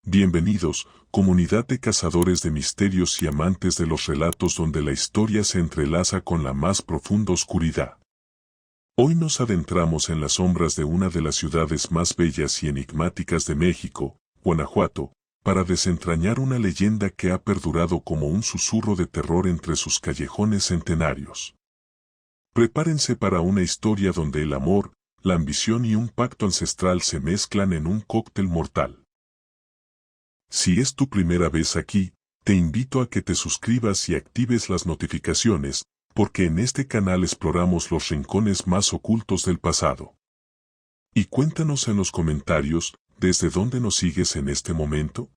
Bienvenidos, comunidad de cazadores de misterios y amantes de los relatos donde la historia se entrelaza con la más profunda oscuridad. Hoy nos adentramos en las sombras de una de las ciudades más bellas y enigmáticas de México, Guanajuato, para desentrañar una leyenda que ha perdurado como un susurro de terror entre sus callejones centenarios. Prepárense para una historia donde el amor, la ambición y un pacto ancestral se mezclan en un cóctel mortal. Si es tu primera vez aquí, te invito a que te suscribas y actives las notificaciones, porque en este canal exploramos los rincones más ocultos del pasado. Y cuéntanos en los comentarios, ¿desde dónde nos sigues en este momento?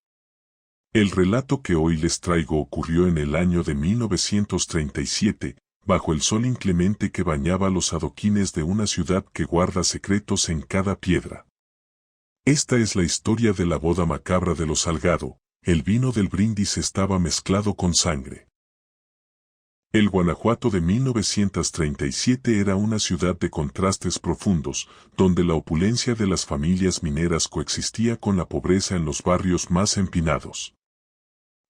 El relato que hoy les traigo ocurrió en el año de 1937, bajo el sol inclemente que bañaba los adoquines de una ciudad que guarda secretos en cada piedra. Esta es la historia de la boda macabra de los Salgado. El vino del brindis estaba mezclado con sangre. El Guanajuato de 1937 era una ciudad de contrastes profundos, donde la opulencia de las familias mineras coexistía con la pobreza en los barrios más empinados.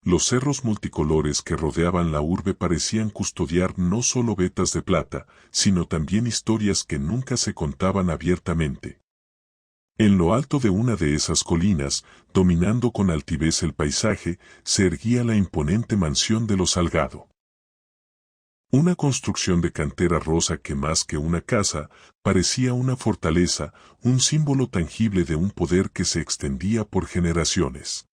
Los cerros multicolores que rodeaban la urbe parecían custodiar no solo vetas de plata, sino también historias que nunca se contaban abiertamente. En lo alto de una de esas colinas, dominando con altivez el paisaje, se erguía la imponente mansión de los Salgado. Una construcción de cantera rosa que más que una casa, parecía una fortaleza, un símbolo tangible de un poder que se extendía por generaciones.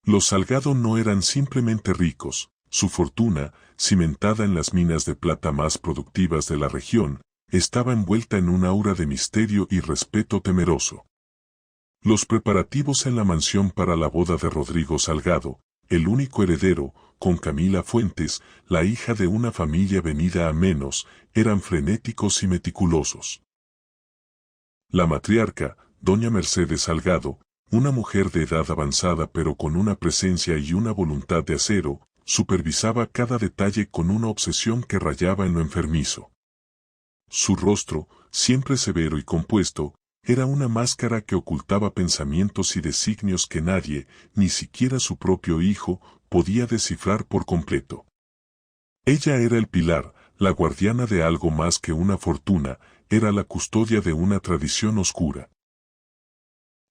Los Salgado no eran simplemente ricos, su fortuna, cimentada en las minas de plata más productivas de la región, estaba envuelta en un aura de misterio y respeto temeroso. Los preparativos en la mansión para la boda de Rodrigo Salgado, el único heredero, con Camila Fuentes, la hija de una familia venida a menos, eran frenéticos y meticulosos. La matriarca, doña Mercedes Salgado, una mujer de edad avanzada pero con una presencia y una voluntad de acero, supervisaba cada detalle con una obsesión que rayaba en lo enfermizo. Su rostro, siempre severo y compuesto, era una máscara que ocultaba pensamientos y designios que nadie, ni siquiera su propio hijo, podía descifrar por completo. Ella era el pilar, la guardiana de algo más que una fortuna, era la custodia de una tradición oscura.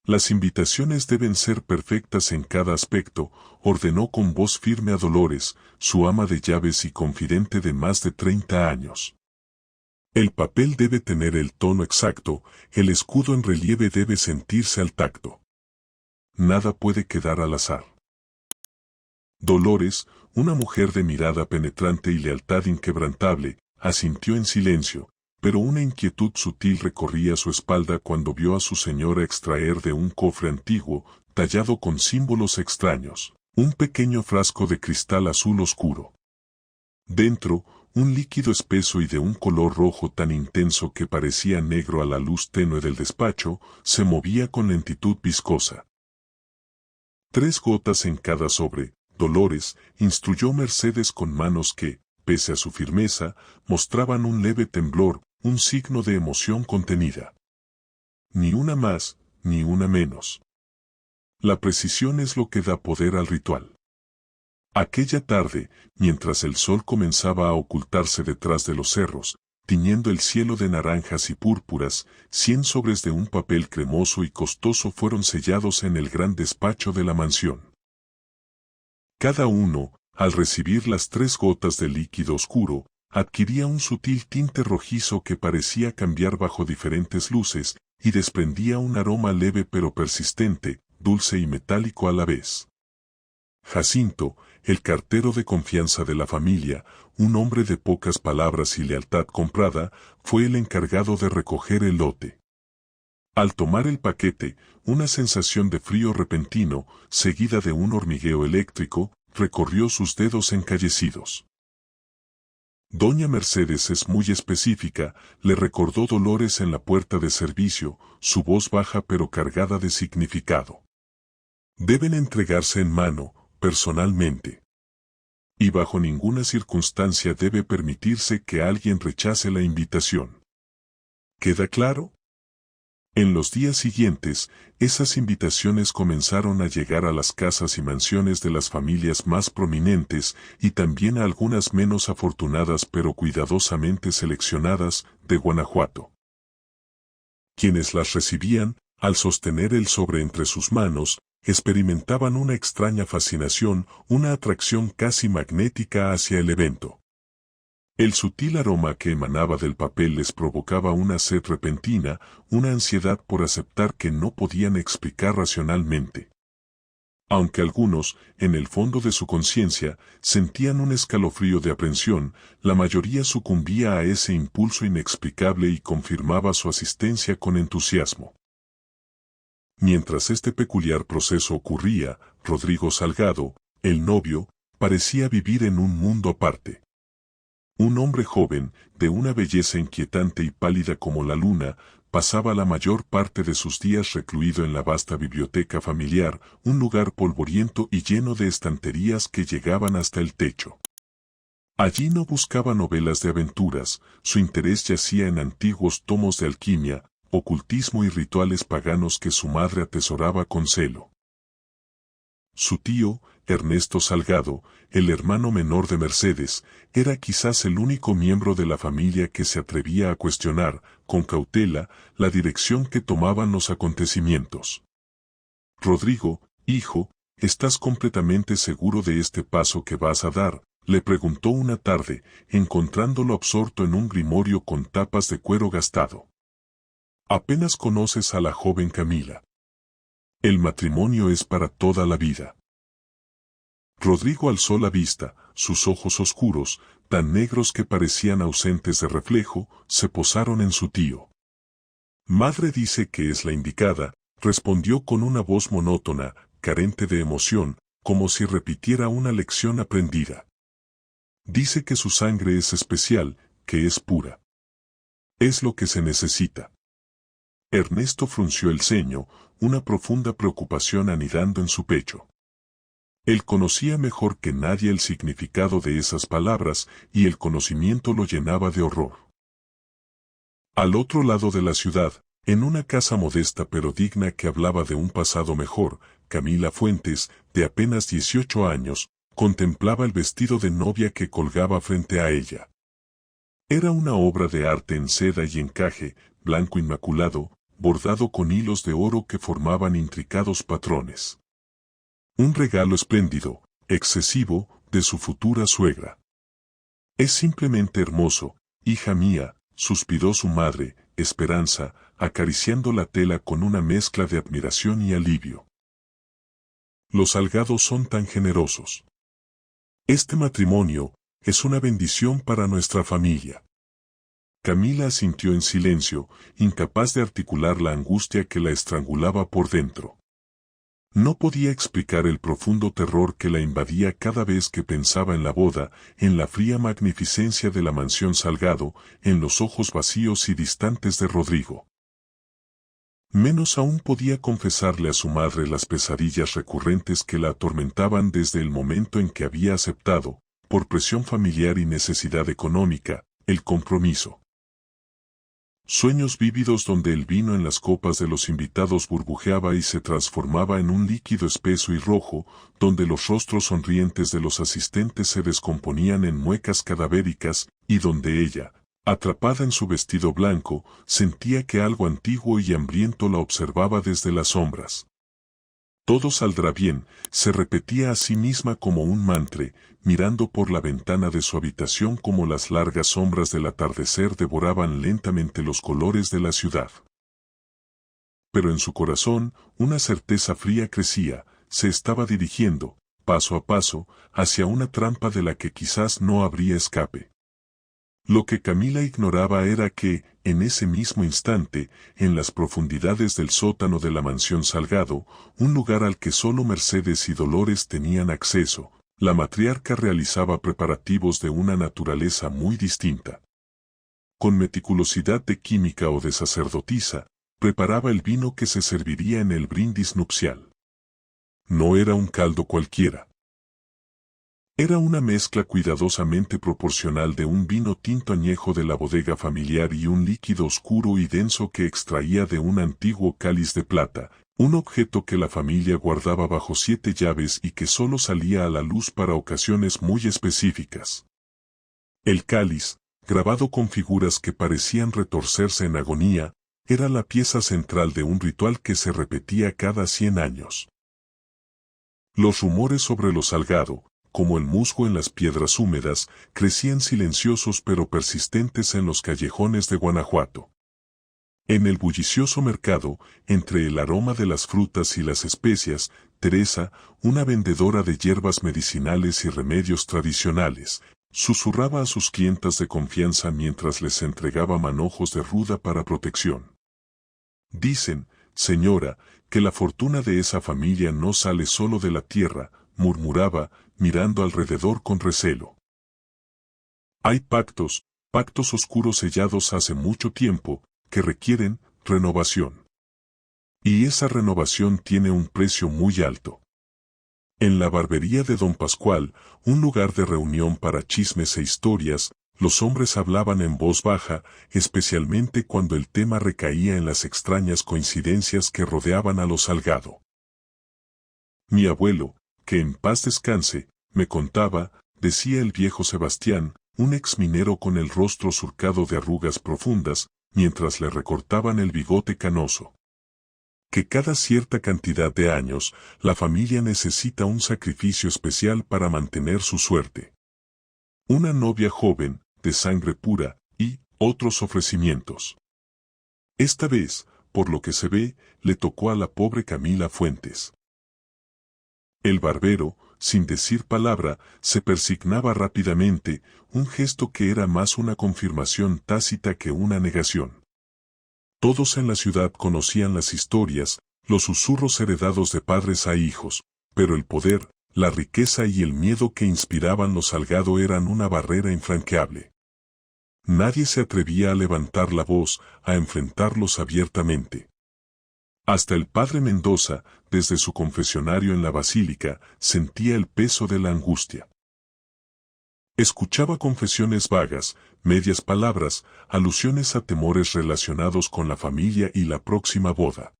Las invitaciones deben ser perfectas en cada aspecto, ordenó con voz firme a Dolores, su ama de llaves y confidente de más de 30 años. El papel debe tener el tono exacto, el escudo en relieve debe sentirse al tacto. Nada puede quedar al azar. Dolores, una mujer de mirada penetrante y lealtad inquebrantable, asintió en silencio, pero una inquietud sutil recorría su espalda cuando vio a su señora extraer de un cofre antiguo, tallado con símbolos extraños, un pequeño frasco de cristal azul oscuro. Dentro, un líquido espeso y de un color rojo tan intenso que parecía negro a la luz tenue del despacho, se movía con lentitud viscosa. 3 gotas en cada sobre, Dolores, instruyó Mercedes con manos que, pese a su firmeza, mostraban un leve temblor, un signo de emoción contenida. Ni una más, ni una menos. La precisión es lo que da poder al ritual. Aquella tarde, mientras el sol comenzaba a ocultarse detrás de los cerros, tiñendo el cielo de naranjas y púrpuras, 100 sobres de un papel cremoso y costoso fueron sellados en el gran despacho de la mansión. Cada uno, al recibir las 3 gotas de líquido oscuro, adquiría un sutil tinte rojizo que parecía cambiar bajo diferentes luces, y desprendía un aroma leve pero persistente, dulce y metálico a la vez. Jacinto, el cartero de confianza de la familia, un hombre de pocas palabras y lealtad comprada, fue el encargado de recoger el lote. Al tomar el paquete, una sensación de frío repentino, seguida de un hormigueo eléctrico, recorrió sus dedos encallecidos. Doña Mercedes es muy específica, le recordó Dolores en la puerta de servicio, su voz baja pero cargada de significado. Deben entregarse en mano, personalmente. Y bajo ninguna circunstancia debe permitirse que alguien rechace la invitación. ¿Queda claro? En los días siguientes, esas invitaciones comenzaron a llegar a las casas y mansiones de las familias más prominentes y también a algunas menos afortunadas pero cuidadosamente seleccionadas de Guanajuato. Quienes las recibían, al sostener el sobre entre sus manos, experimentaban una extraña fascinación, una atracción casi magnética hacia el evento. El sutil aroma que emanaba del papel les provocaba una sed repentina, una ansiedad por aceptar que no podían explicar racionalmente. Aunque algunos, en el fondo de su conciencia, sentían un escalofrío de aprensión, la mayoría sucumbía a ese impulso inexplicable y confirmaba su asistencia con entusiasmo. Mientras este peculiar proceso ocurría, Rodrigo Salgado, el novio, parecía vivir en un mundo aparte. Un hombre joven, de una belleza inquietante y pálida como la luna, pasaba la mayor parte de sus días recluido en la vasta biblioteca familiar, un lugar polvoriento y lleno de estanterías que llegaban hasta el techo. Allí no buscaba novelas de aventuras, su interés yacía en antiguos tomos de alquimia, ocultismo y rituales paganos que su madre atesoraba con celo. Su tío, Ernesto Salgado, el hermano menor de Mercedes, era quizás el único miembro de la familia que se atrevía a cuestionar, con cautela, la dirección que tomaban los acontecimientos. Rodrigo, hijo, ¿estás completamente seguro de este paso que vas a dar?, le preguntó una tarde, encontrándolo absorto en un grimorio con tapas de cuero gastado. Apenas conoces a la joven Camila. El matrimonio es para toda la vida. Rodrigo alzó la vista, sus ojos oscuros, tan negros que parecían ausentes de reflejo, se posaron en su tío. Madre dice que es la indicada, respondió con una voz monótona, carente de emoción, como si repitiera una lección aprendida. Dice que su sangre es especial, que es pura. Es lo que se necesita. Ernesto frunció el ceño, una profunda preocupación anidando en su pecho. Él conocía mejor que nadie el significado de esas palabras, y el conocimiento lo llenaba de horror. Al otro lado de la ciudad, en una casa modesta pero digna que hablaba de un pasado mejor, Camila Fuentes, de apenas 18 años, contemplaba el vestido de novia que colgaba frente a ella. Era una obra de arte en seda y encaje, blanco inmaculado, bordado con hilos de oro que formaban intricados patrones. Un regalo espléndido, excesivo, de su futura suegra. Es simplemente hermoso, hija mía, suspiró su madre, Esperanza, acariciando la tela con una mezcla de admiración y alivio. Los Salgados son tan generosos. Este matrimonio es una bendición para nuestra familia. Camila asintió en silencio, incapaz de articular la angustia que la estrangulaba por dentro. No podía explicar el profundo terror que la invadía cada vez que pensaba en la boda, en la fría magnificencia de la mansión Salgado, en los ojos vacíos y distantes de Rodrigo. Menos aún podía confesarle a su madre las pesadillas recurrentes que la atormentaban desde el momento en que había aceptado, por presión familiar y necesidad económica, el compromiso. Sueños vívidos donde el vino en las copas de los invitados burbujeaba y se transformaba en un líquido espeso y rojo, donde los rostros sonrientes de los asistentes se descomponían en muecas cadavéricas, y donde ella, atrapada en su vestido blanco, sentía que algo antiguo y hambriento la observaba desde las sombras. Todo saldrá bien, se repetía a sí misma como un mantra, mirando por la ventana de su habitación como las largas sombras del atardecer devoraban lentamente los colores de la ciudad. Pero en su corazón, una certeza fría crecía, se estaba dirigiendo, paso a paso, hacia una trampa de la que quizás no habría escape. Lo que Camila ignoraba era que, en ese mismo instante, en las profundidades del sótano de la mansión Salgado, un lugar al que solo Mercedes y Dolores tenían acceso, la matriarca realizaba preparativos de una naturaleza muy distinta. Con meticulosidad de química o de sacerdotisa, preparaba el vino que se serviría en el brindis nupcial. No era un caldo cualquiera. Era una mezcla cuidadosamente proporcional de un vino tinto añejo de la bodega familiar y un líquido oscuro y denso que extraía de un antiguo cáliz de plata, un objeto que la familia guardaba bajo 7 llaves y que solo salía a la luz para ocasiones muy específicas. El cáliz, grabado con figuras que parecían retorcerse en agonía, era la pieza central de un ritual que se repetía cada 100 años. Los rumores sobre lo salgado, como el musgo en las piedras húmedas, crecían silenciosos pero persistentes en los callejones de Guanajuato. En el bullicioso mercado, entre el aroma de las frutas y las especias, Teresa, una vendedora de hierbas medicinales y remedios tradicionales, susurraba a sus clientas de confianza mientras les entregaba manojos de ruda para protección. Dicen, señora, que la fortuna de esa familia no sale solo de la tierra, murmuraba, mirando alrededor con recelo. Hay pactos oscuros sellados hace mucho tiempo, que requieren renovación. Y esa renovación tiene un precio muy alto. En la barbería de Don Pascual, un lugar de reunión para chismes e historias, los hombres hablaban en voz baja, especialmente cuando el tema recaía en las extrañas coincidencias que rodeaban a los Salgado. Mi abuelo, que en paz descanse, me contaba, decía el viejo Sebastián, un exminero con el rostro surcado de arrugas profundas, mientras le recortaban el bigote canoso, que cada cierta cantidad de años, la familia necesita un sacrificio especial para mantener su suerte. Una novia joven, de sangre pura, y otros ofrecimientos. Esta vez, por lo que se ve, le tocó a la pobre Camila Fuentes. El barbero, sin decir palabra, se persignaba rápidamente, un gesto que era más una confirmación tácita que una negación. Todos en la ciudad conocían las historias, los susurros heredados de padres a hijos, pero el poder, la riqueza y el miedo que inspiraban los Salgado eran una barrera infranqueable. Nadie se atrevía a levantar la voz, a enfrentarlos abiertamente. Hasta el padre Mendoza, desde su confesionario en la basílica, sentía el peso de la angustia. Escuchaba confesiones vagas, medias palabras, alusiones a temores relacionados con la familia y la próxima boda.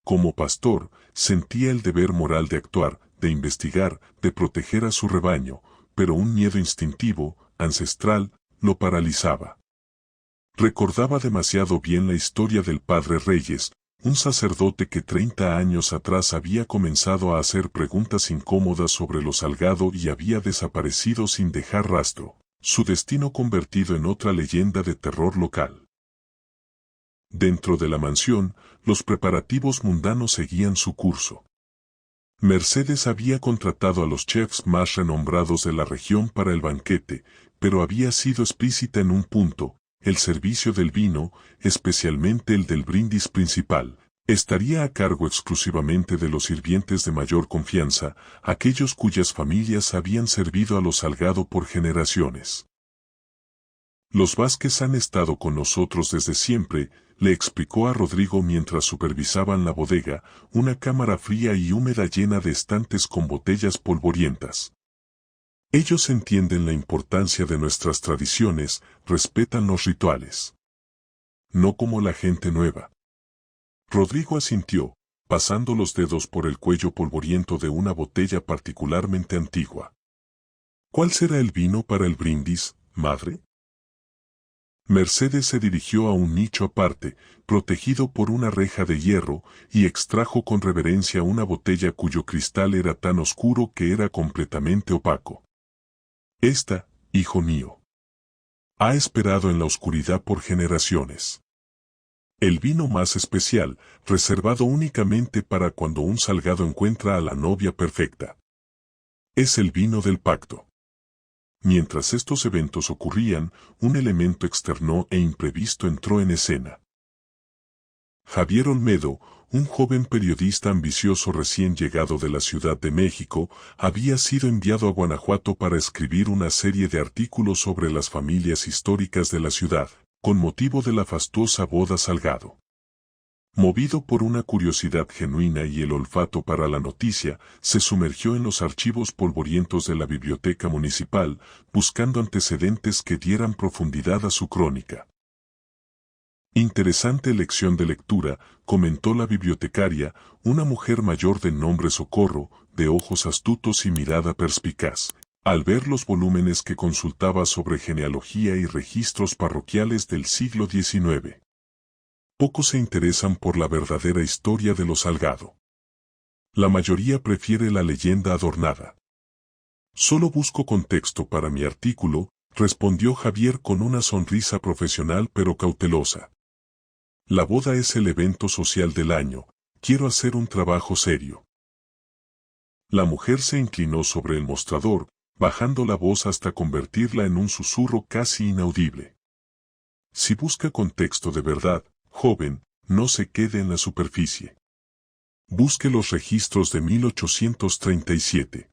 Como pastor, sentía el deber moral de actuar, de investigar, de proteger a su rebaño, pero un miedo instintivo, ancestral, lo paralizaba. Recordaba demasiado bien la historia del padre Reyes, un sacerdote que 30 años atrás había comenzado a hacer preguntas incómodas sobre lo Salgado y había desaparecido sin dejar rastro, su destino convertido en otra leyenda de terror local. Dentro de la mansión, los preparativos mundanos seguían su curso. Mercedes había contratado a los chefs más renombrados de la región para el banquete, pero había sido explícita en un punto: el servicio del vino, especialmente el del brindis principal, estaría a cargo exclusivamente de los sirvientes de mayor confianza, aquellos cuyas familias habían servido a los Salgado por generaciones. Los Vázquez han estado con nosotros desde siempre, le explicó a Rodrigo mientras supervisaban la bodega, una cámara fría y húmeda llena de estantes con botellas polvorientas. Ellos entienden la importancia de nuestras tradiciones, respetan los rituales. No como la gente nueva. Rodrigo asintió, pasando los dedos por el cuello polvoriento de una botella particularmente antigua. ¿Cuál será el vino para el brindis, madre? Mercedes se dirigió a un nicho aparte, protegido por una reja de hierro, y extrajo con reverencia una botella cuyo cristal era tan oscuro que era completamente opaco. Esta, hijo mío, ha esperado en la oscuridad por generaciones. El vino más especial, reservado únicamente para cuando un Salgado encuentra a la novia perfecta. Es el vino del pacto. Mientras estos eventos ocurrían, un elemento externo e imprevisto entró en escena. Javier Olmedo, un joven periodista ambicioso recién llegado de la Ciudad de México, había sido enviado a Guanajuato para escribir una serie de artículos sobre las familias históricas de la ciudad, con motivo de la fastuosa boda Salgado. Movido por una curiosidad genuina y el olfato para la noticia, se sumergió en los archivos polvorientos de la biblioteca municipal, buscando antecedentes que dieran profundidad a su crónica. Interesante lección de lectura, comentó la bibliotecaria, una mujer mayor de nombre Socorro, de ojos astutos y mirada perspicaz, al ver los volúmenes que consultaba sobre genealogía y registros parroquiales del siglo XIX. Pocos se interesan por la verdadera historia de los Salgado. La mayoría prefiere la leyenda adornada. Solo busco contexto para mi artículo, respondió Javier con una sonrisa profesional pero cautelosa. La boda es el evento social del año, quiero hacer un trabajo serio. La mujer se inclinó sobre el mostrador, bajando la voz hasta convertirla en un susurro casi inaudible. Si busca contexto de verdad, joven, no se quede en la superficie. Busque los registros de 1837.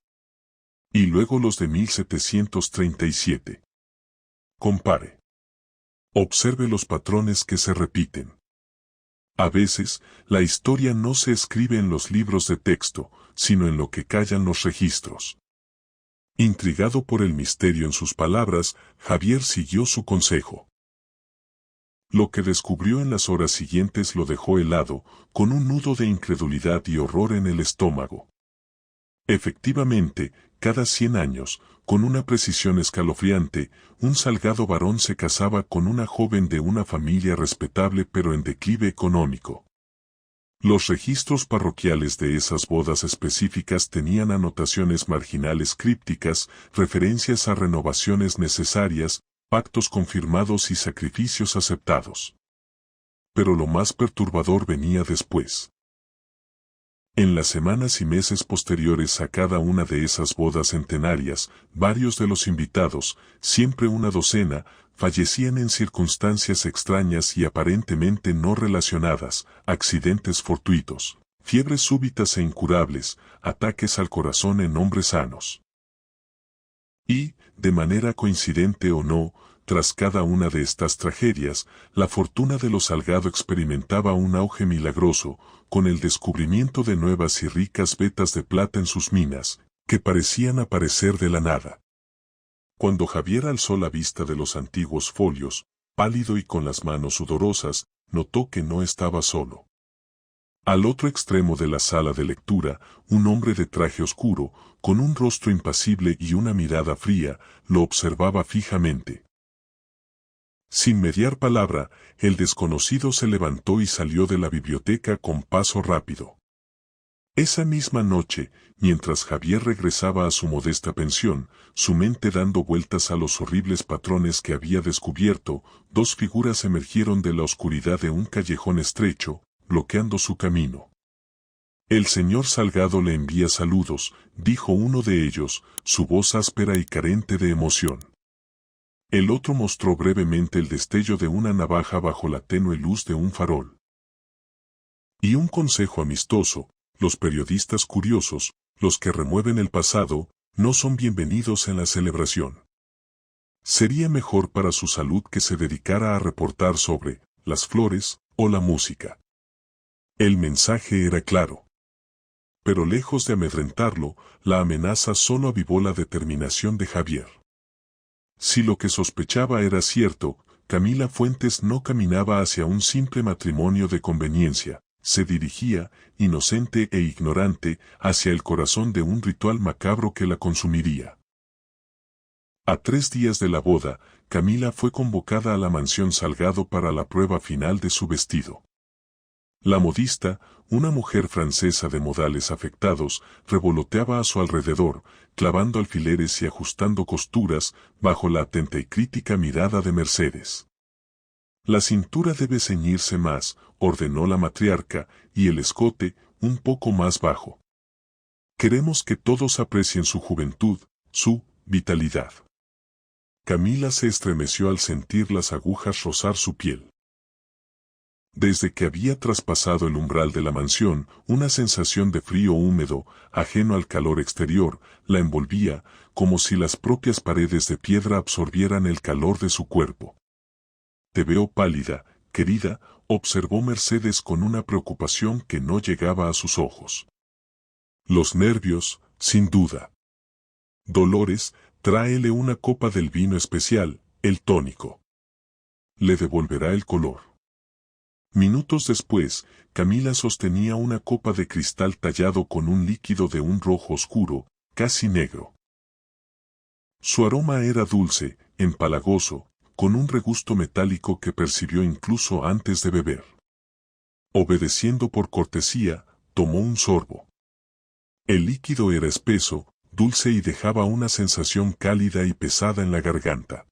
Y luego los de 1737. Compare. Observe los patrones que se repiten. A veces, la historia no se escribe en los libros de texto, sino en lo que callan los registros. Intrigado por el misterio en sus palabras, Javier siguió su consejo. Lo que descubrió en las horas siguientes lo dejó helado, con un nudo de incredulidad y horror en el estómago. Efectivamente, cada 100 años, con una precisión escalofriante, un Salgado varón se casaba con una joven de una familia respetable pero en declive económico. Los registros parroquiales de esas bodas específicas tenían anotaciones marginales crípticas, referencias a renovaciones necesarias, pactos confirmados y sacrificios aceptados. Pero lo más perturbador venía después. En las semanas y meses posteriores a cada una de esas bodas centenarias, varios de los invitados, siempre una docena, fallecían en circunstancias extrañas y aparentemente no relacionadas, accidentes fortuitos, fiebres súbitas e incurables, ataques al corazón en hombres sanos. Y, de manera coincidente o no, tras cada una de estas tragedias, la fortuna de los Salgado experimentaba un auge milagroso, con el descubrimiento de nuevas y ricas vetas de plata en sus minas, que parecían aparecer de la nada. Cuando Javier alzó la vista de los antiguos folios, pálido y con las manos sudorosas, notó que no estaba solo. Al otro extremo de la sala de lectura, un hombre de traje oscuro, con un rostro impasible y una mirada fría, lo observaba fijamente. Sin mediar palabra, el desconocido se levantó y salió de la biblioteca con paso rápido. Esa misma noche, mientras Javier regresaba a su modesta pensión, su mente dando vueltas a los horribles patrones que había descubierto, dos figuras emergieron de la oscuridad de un callejón estrecho, bloqueando su camino. El señor Salgado le envía saludos, dijo uno de ellos, su voz áspera y carente de emoción. El otro mostró brevemente el destello de una navaja bajo la tenue luz de un farol. Y un consejo amistoso, los periodistas curiosos, los que remueven el pasado, no son bienvenidos en la celebración. Sería mejor para su salud que se dedicara a reportar sobre las flores o la música. El mensaje era claro. Pero lejos de amedrentarlo, la amenaza solo avivó la determinación de Javier. Si lo que sospechaba era cierto, Camila Fuentes no caminaba hacia un simple matrimonio de conveniencia, se dirigía, inocente e ignorante, hacia el corazón de un ritual macabro que la consumiría. A 3 días de la boda, Camila fue convocada a la mansión Salgado para la prueba final de su vestido. La modista, una mujer francesa de modales afectados, revoloteaba a su alrededor, clavando alfileres y ajustando costuras, bajo la atenta y crítica mirada de Mercedes. La cintura debe ceñirse más, ordenó la matriarca, y el escote, un poco más bajo. Queremos que todos aprecien su juventud, su vitalidad. Camila se estremeció al sentir las agujas rozar su piel. Desde que había traspasado el umbral de la mansión, una sensación de frío húmedo, ajeno al calor exterior, la envolvía, como si las propias paredes de piedra absorbieran el calor de su cuerpo. Te veo pálida, querida, observó Mercedes con una preocupación que no llegaba a sus ojos. Los nervios, sin duda. Dolores, tráele una copa del vino especial, el tónico. Le devolverá el color. Minutos después, Camila sostenía una copa de cristal tallado con un líquido de un rojo oscuro, casi negro. Su aroma era dulce, empalagoso, con un regusto metálico que percibió incluso antes de beber. Obedeciendo por cortesía, tomó un sorbo. El líquido era espeso, dulce y dejaba una sensación cálida y pesada en la garganta.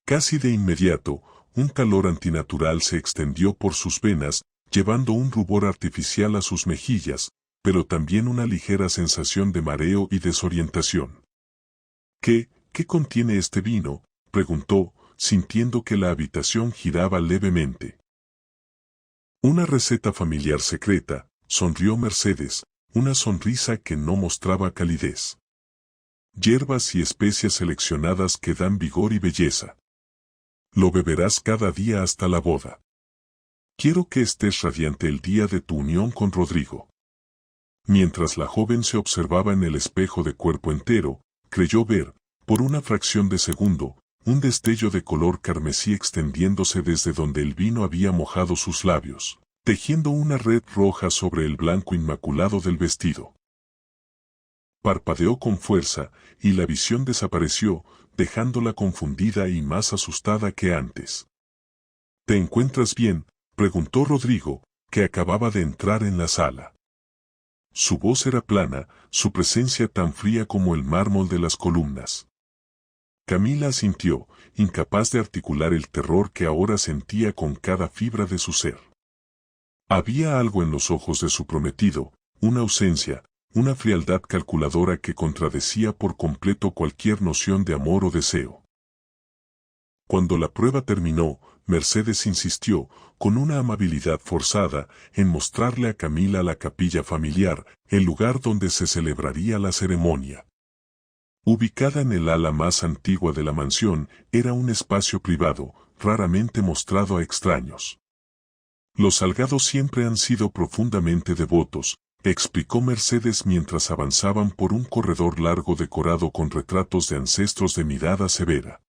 Casi de inmediato, un calor antinatural se extendió por sus venas, llevando un rubor artificial a sus mejillas, pero también una ligera sensación de mareo y desorientación. ¿Qué contiene este vino?, preguntó, sintiendo que la habitación giraba levemente. Una receta familiar secreta, sonrió Mercedes, una sonrisa que no mostraba calidez. Hierbas y especias seleccionadas que dan vigor y belleza. Lo beberás cada día hasta la boda. Quiero que estés radiante el día de tu unión con Rodrigo. Mientras la joven se observaba en el espejo de cuerpo entero, creyó ver, por una fracción de segundo, un destello de color carmesí extendiéndose desde donde el vino había mojado sus labios, tejiendo una red roja sobre el blanco inmaculado del vestido. Parpadeó con fuerza, y la visión desapareció, dejándola confundida y más asustada que antes. ¿Te encuentras bien?, preguntó Rodrigo, que acababa de entrar en la sala. Su voz era plana, su presencia tan fría como el mármol de las columnas. Camila asintió, incapaz de articular el terror que ahora sentía con cada fibra de su ser. Había algo en los ojos de su prometido, una ausencia, una frialdad calculadora que contradecía por completo cualquier noción de amor o deseo. Cuando la prueba terminó, Mercedes insistió, con una amabilidad forzada, en mostrarle a Camila la capilla familiar, el lugar donde se celebraría la ceremonia. Ubicada en el ala más antigua de la mansión, era un espacio privado, raramente mostrado a extraños. Los Salgado siempre han sido profundamente devotos, explicó Mercedes mientras avanzaban por un corredor largo decorado con retratos de ancestros de mirada severa.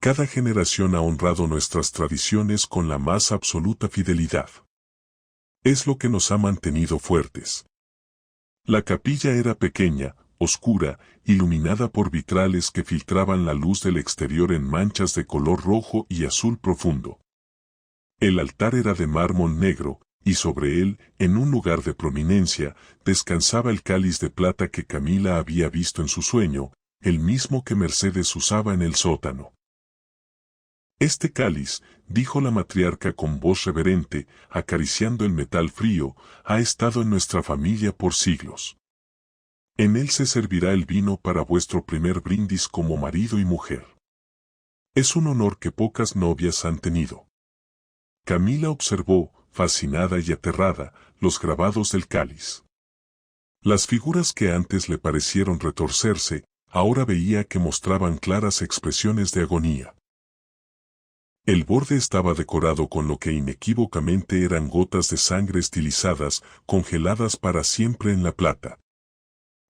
Cada generación ha honrado nuestras tradiciones con la más absoluta fidelidad. Es lo que nos ha mantenido fuertes. La capilla era pequeña, oscura, iluminada por vitrales que filtraban la luz del exterior en manchas de color rojo y azul profundo. El altar era de mármol negro, y sobre él, en un lugar de prominencia, descansaba el cáliz de plata que Camila había visto en su sueño, el mismo que Mercedes usaba en el sótano. Este cáliz, dijo la matriarca con voz reverente, acariciando el metal frío, ha estado en nuestra familia por siglos. En él se servirá el vino para vuestro primer brindis como marido y mujer. Es un honor que pocas novias han tenido. Camila observó, fascinada y aterrada, los grabados del cáliz. Las figuras que antes le parecieron retorcerse, ahora veía que mostraban claras expresiones de agonía. El borde estaba decorado con lo que inequívocamente eran gotas de sangre estilizadas, congeladas para siempre en la plata.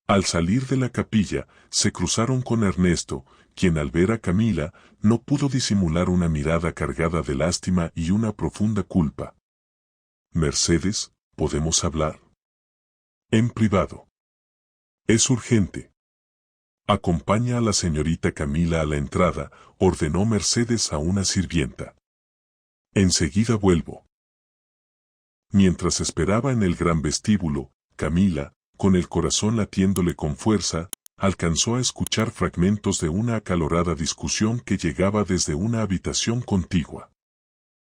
Al salir de la capilla, se cruzaron con Ernesto, quien al ver a Camila, no pudo disimular una mirada cargada de lástima y una profunda culpa. Mercedes, ¿podemos hablar? En privado. Es urgente. Acompaña a la señorita Camila a la entrada, ordenó Mercedes a una sirvienta. Enseguida vuelvo. Mientras esperaba en el gran vestíbulo, Camila, con el corazón latiéndole con fuerza, alcanzó a escuchar fragmentos de una acalorada discusión que llegaba desde una habitación contigua.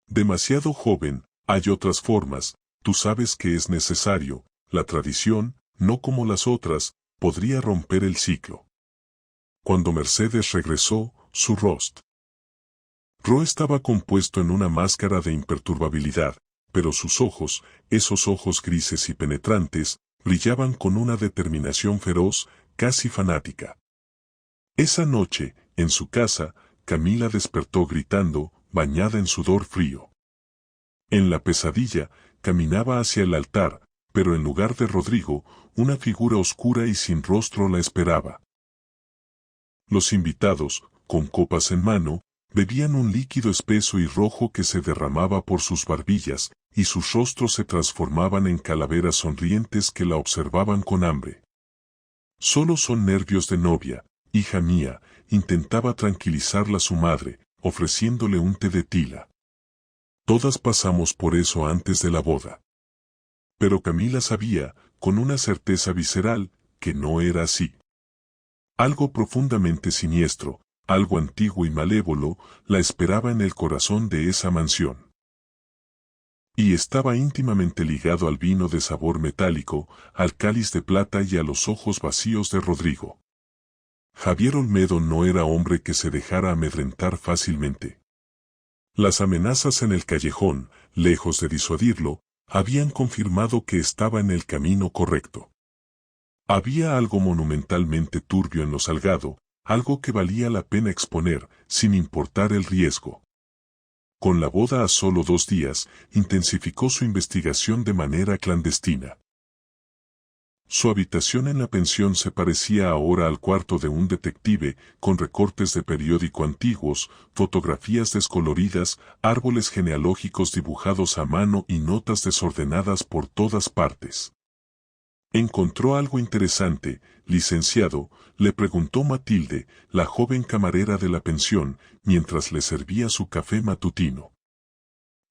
Demasiado joven, hay otras formas, tú sabes que es necesario, la tradición, no como las otras, podría romper el ciclo. Cuando Mercedes regresó, su rostro estaba compuesto en una máscara de imperturbabilidad, pero sus ojos, esos ojos grises y penetrantes, brillaban con una determinación feroz, casi fanática. Esa noche, en su casa, Camila despertó gritando, bañada en sudor frío. En la pesadilla, caminaba hacia el altar, pero en lugar de Rodrigo, una figura oscura y sin rostro la esperaba. Los invitados, con copas en mano, bebían un líquido espeso y rojo que se derramaba por sus barbillas, y sus rostros se transformaban en calaveras sonrientes que la observaban con hambre. Solo son nervios de novia, hija mía, intentaba tranquilizarla su madre, ofreciéndole un té de tila. Todas pasamos por eso antes de la boda. Pero Camila sabía, con una certeza visceral, que no era así. Algo profundamente siniestro, algo antiguo y malévolo, la esperaba en el corazón de esa mansión. Y estaba íntimamente ligado al vino de sabor metálico, al cáliz de plata y a los ojos vacíos de Rodrigo. Javier Olmedo no era hombre que se dejara amedrentar fácilmente. Las amenazas en el callejón, lejos de disuadirlo, habían confirmado que estaba en el camino correcto. Había algo monumentalmente turbio en lo Salgado, algo que valía la pena exponer, sin importar el riesgo. Con la boda a solo 2 días, intensificó su investigación de manera clandestina. Su habitación en la pensión se parecía ahora al cuarto de un detective, con recortes de periódico antiguos, fotografías descoloridas, árboles genealógicos dibujados a mano y notas desordenadas por todas partes. Encontró algo interesante, licenciado, le preguntó Matilde, la joven camarera de la pensión, mientras le servía su café matutino.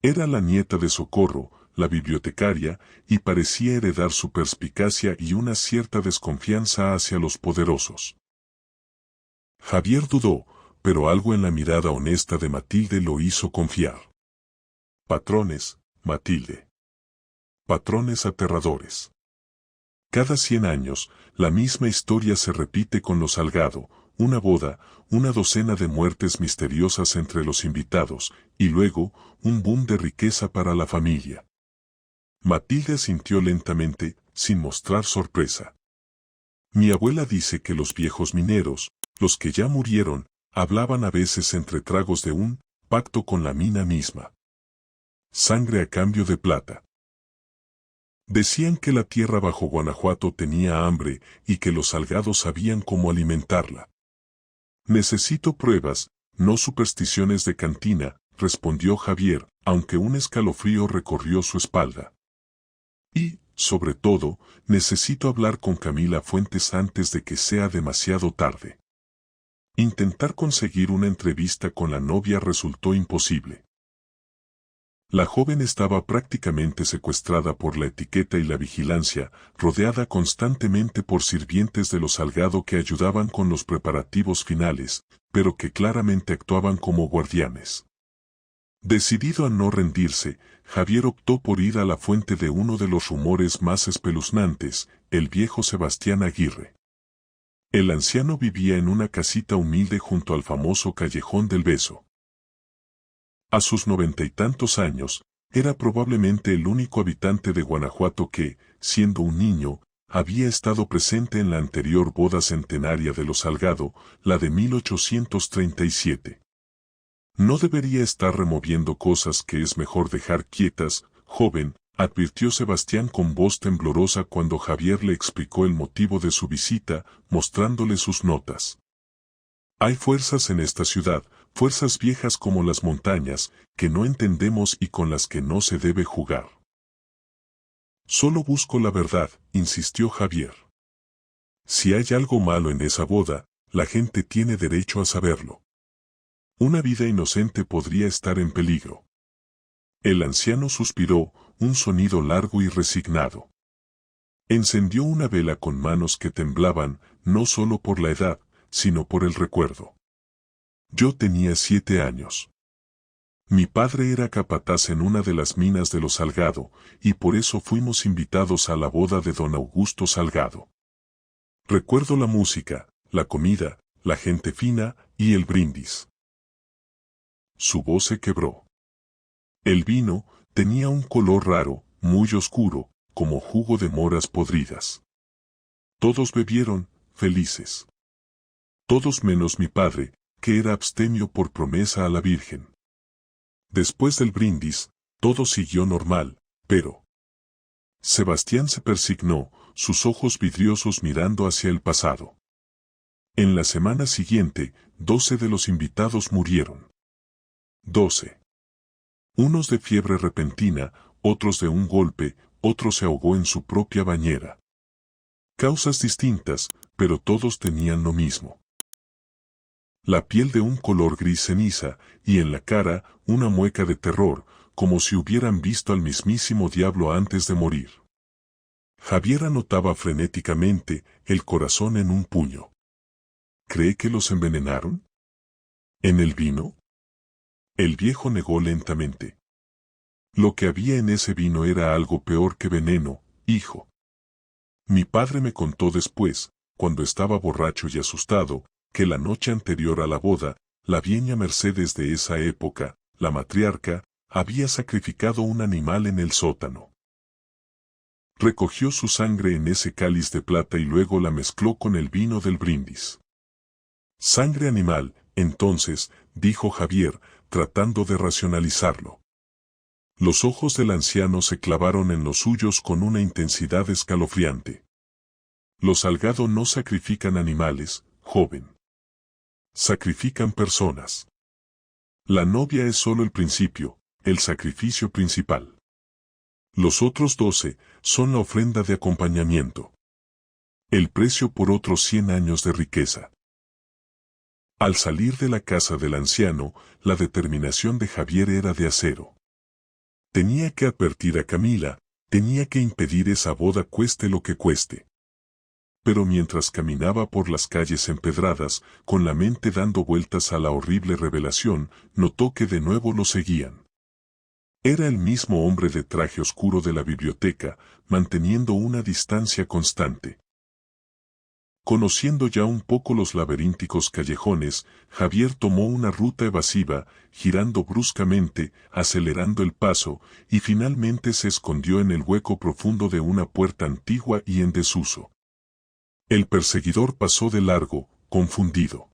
Era la nieta de Socorro, la bibliotecaria, y parecía heredar su perspicacia y una cierta desconfianza hacia los poderosos. Javier dudó, pero algo en la mirada honesta de Matilde lo hizo confiar. Patrones, Matilde. Patrones aterradores. Cada 100 años, la misma historia se repite con los Salgado, una boda, una docena de muertes misteriosas entre los invitados, y luego, un boom de riqueza para la familia. Matilde asintió lentamente, sin mostrar sorpresa. Mi abuela dice que los viejos mineros, los que ya murieron, hablaban a veces entre tragos de un pacto con la mina misma. Sangre a cambio de plata. Decían que la tierra bajo Guanajuato tenía hambre y que los Salgados sabían cómo alimentarla. Necesito pruebas, no supersticiones de cantina, respondió Javier, aunque un escalofrío recorrió su espalda. Y, sobre todo, necesito hablar con Camila Fuentes antes de que sea demasiado tarde. Intentar conseguir una entrevista con la novia resultó imposible. La joven estaba prácticamente secuestrada por la etiqueta y la vigilancia, rodeada constantemente por sirvientes de los Salgado que ayudaban con los preparativos finales, pero que claramente actuaban como guardianes. Decidido a no rendirse, Javier optó por ir a la fuente de uno de los rumores más espeluznantes, el viejo Sebastián Aguirre. El anciano vivía en una casita humilde junto al famoso Callejón del Beso. A sus 90 y tantos años, era probablemente el único habitante de Guanajuato que, siendo un niño, había estado presente en la anterior boda centenaria de los Salgado, la de 1837. No debería estar removiendo cosas que es mejor dejar quietas, joven, advirtió Sebastián con voz temblorosa cuando Javier le explicó el motivo de su visita, mostrándole sus notas. Hay fuerzas en esta ciudad, fuerzas viejas como las montañas, que no entendemos y con las que no se debe jugar. Solo busco la verdad, insistió Javier. Si hay algo malo en esa boda, la gente tiene derecho a saberlo. Una vida inocente podría estar en peligro. El anciano suspiró, un sonido largo y resignado. Encendió una vela con manos que temblaban, no solo por la edad, sino por el recuerdo. Yo tenía 7 años. Mi padre era capataz en una de las minas de los Salgado, y por eso fuimos invitados a la boda de don Augusto Salgado. Recuerdo la música, la comida, la gente fina y el brindis. Su voz se quebró. El vino tenía un color raro, muy oscuro, como jugo de moras podridas. Todos bebieron, felices. Todos menos mi padre, que era abstemio por promesa a la Virgen. Después del brindis, todo siguió normal, pero... Sebastián se persignó, sus ojos vidriosos mirando hacia el pasado. En la semana siguiente, 12 de los invitados murieron. 12. Unos de fiebre repentina, otros de un golpe, otro se ahogó en su propia bañera. Causas distintas, pero todos tenían lo mismo. La piel de un color gris ceniza, y en la cara, una mueca de terror, como si hubieran visto al mismísimo diablo antes de morir. Javier anotaba frenéticamente, el corazón en un puño. ¿Cree que los envenenaron? ¿En el vino? El viejo negó lentamente. Lo que había en ese vino era algo peor que veneno, hijo. Mi padre me contó después, cuando estaba borracho y asustado, que la noche anterior a la boda, la vieja Mercedes de esa época, la matriarca, había sacrificado un animal en el sótano. Recogió su sangre en ese cáliz de plata y luego la mezcló con el vino del brindis. Sangre animal, entonces, dijo Javier, tratando de racionalizarlo. Los ojos del anciano se clavaron en los suyos con una intensidad escalofriante. Los Salgado no sacrifican animales, joven. Sacrifican personas. La novia es solo el principio, el sacrificio principal. Los otros 12 son la ofrenda de acompañamiento. El precio por otros 100 años de riqueza. Al salir de la casa del anciano, la determinación de Javier era de acero. Tenía que advertir a Camila, tenía que impedir esa boda cueste lo que cueste. Pero mientras caminaba por las calles empedradas, con la mente dando vueltas a la horrible revelación, notó que de nuevo lo seguían. Era el mismo hombre de traje oscuro de la biblioteca, manteniendo una distancia constante. Conociendo ya un poco los laberínticos callejones, Javier tomó una ruta evasiva, girando bruscamente, acelerando el paso, y finalmente se escondió en el hueco profundo de una puerta antigua y en desuso. El perseguidor pasó de largo, confundido.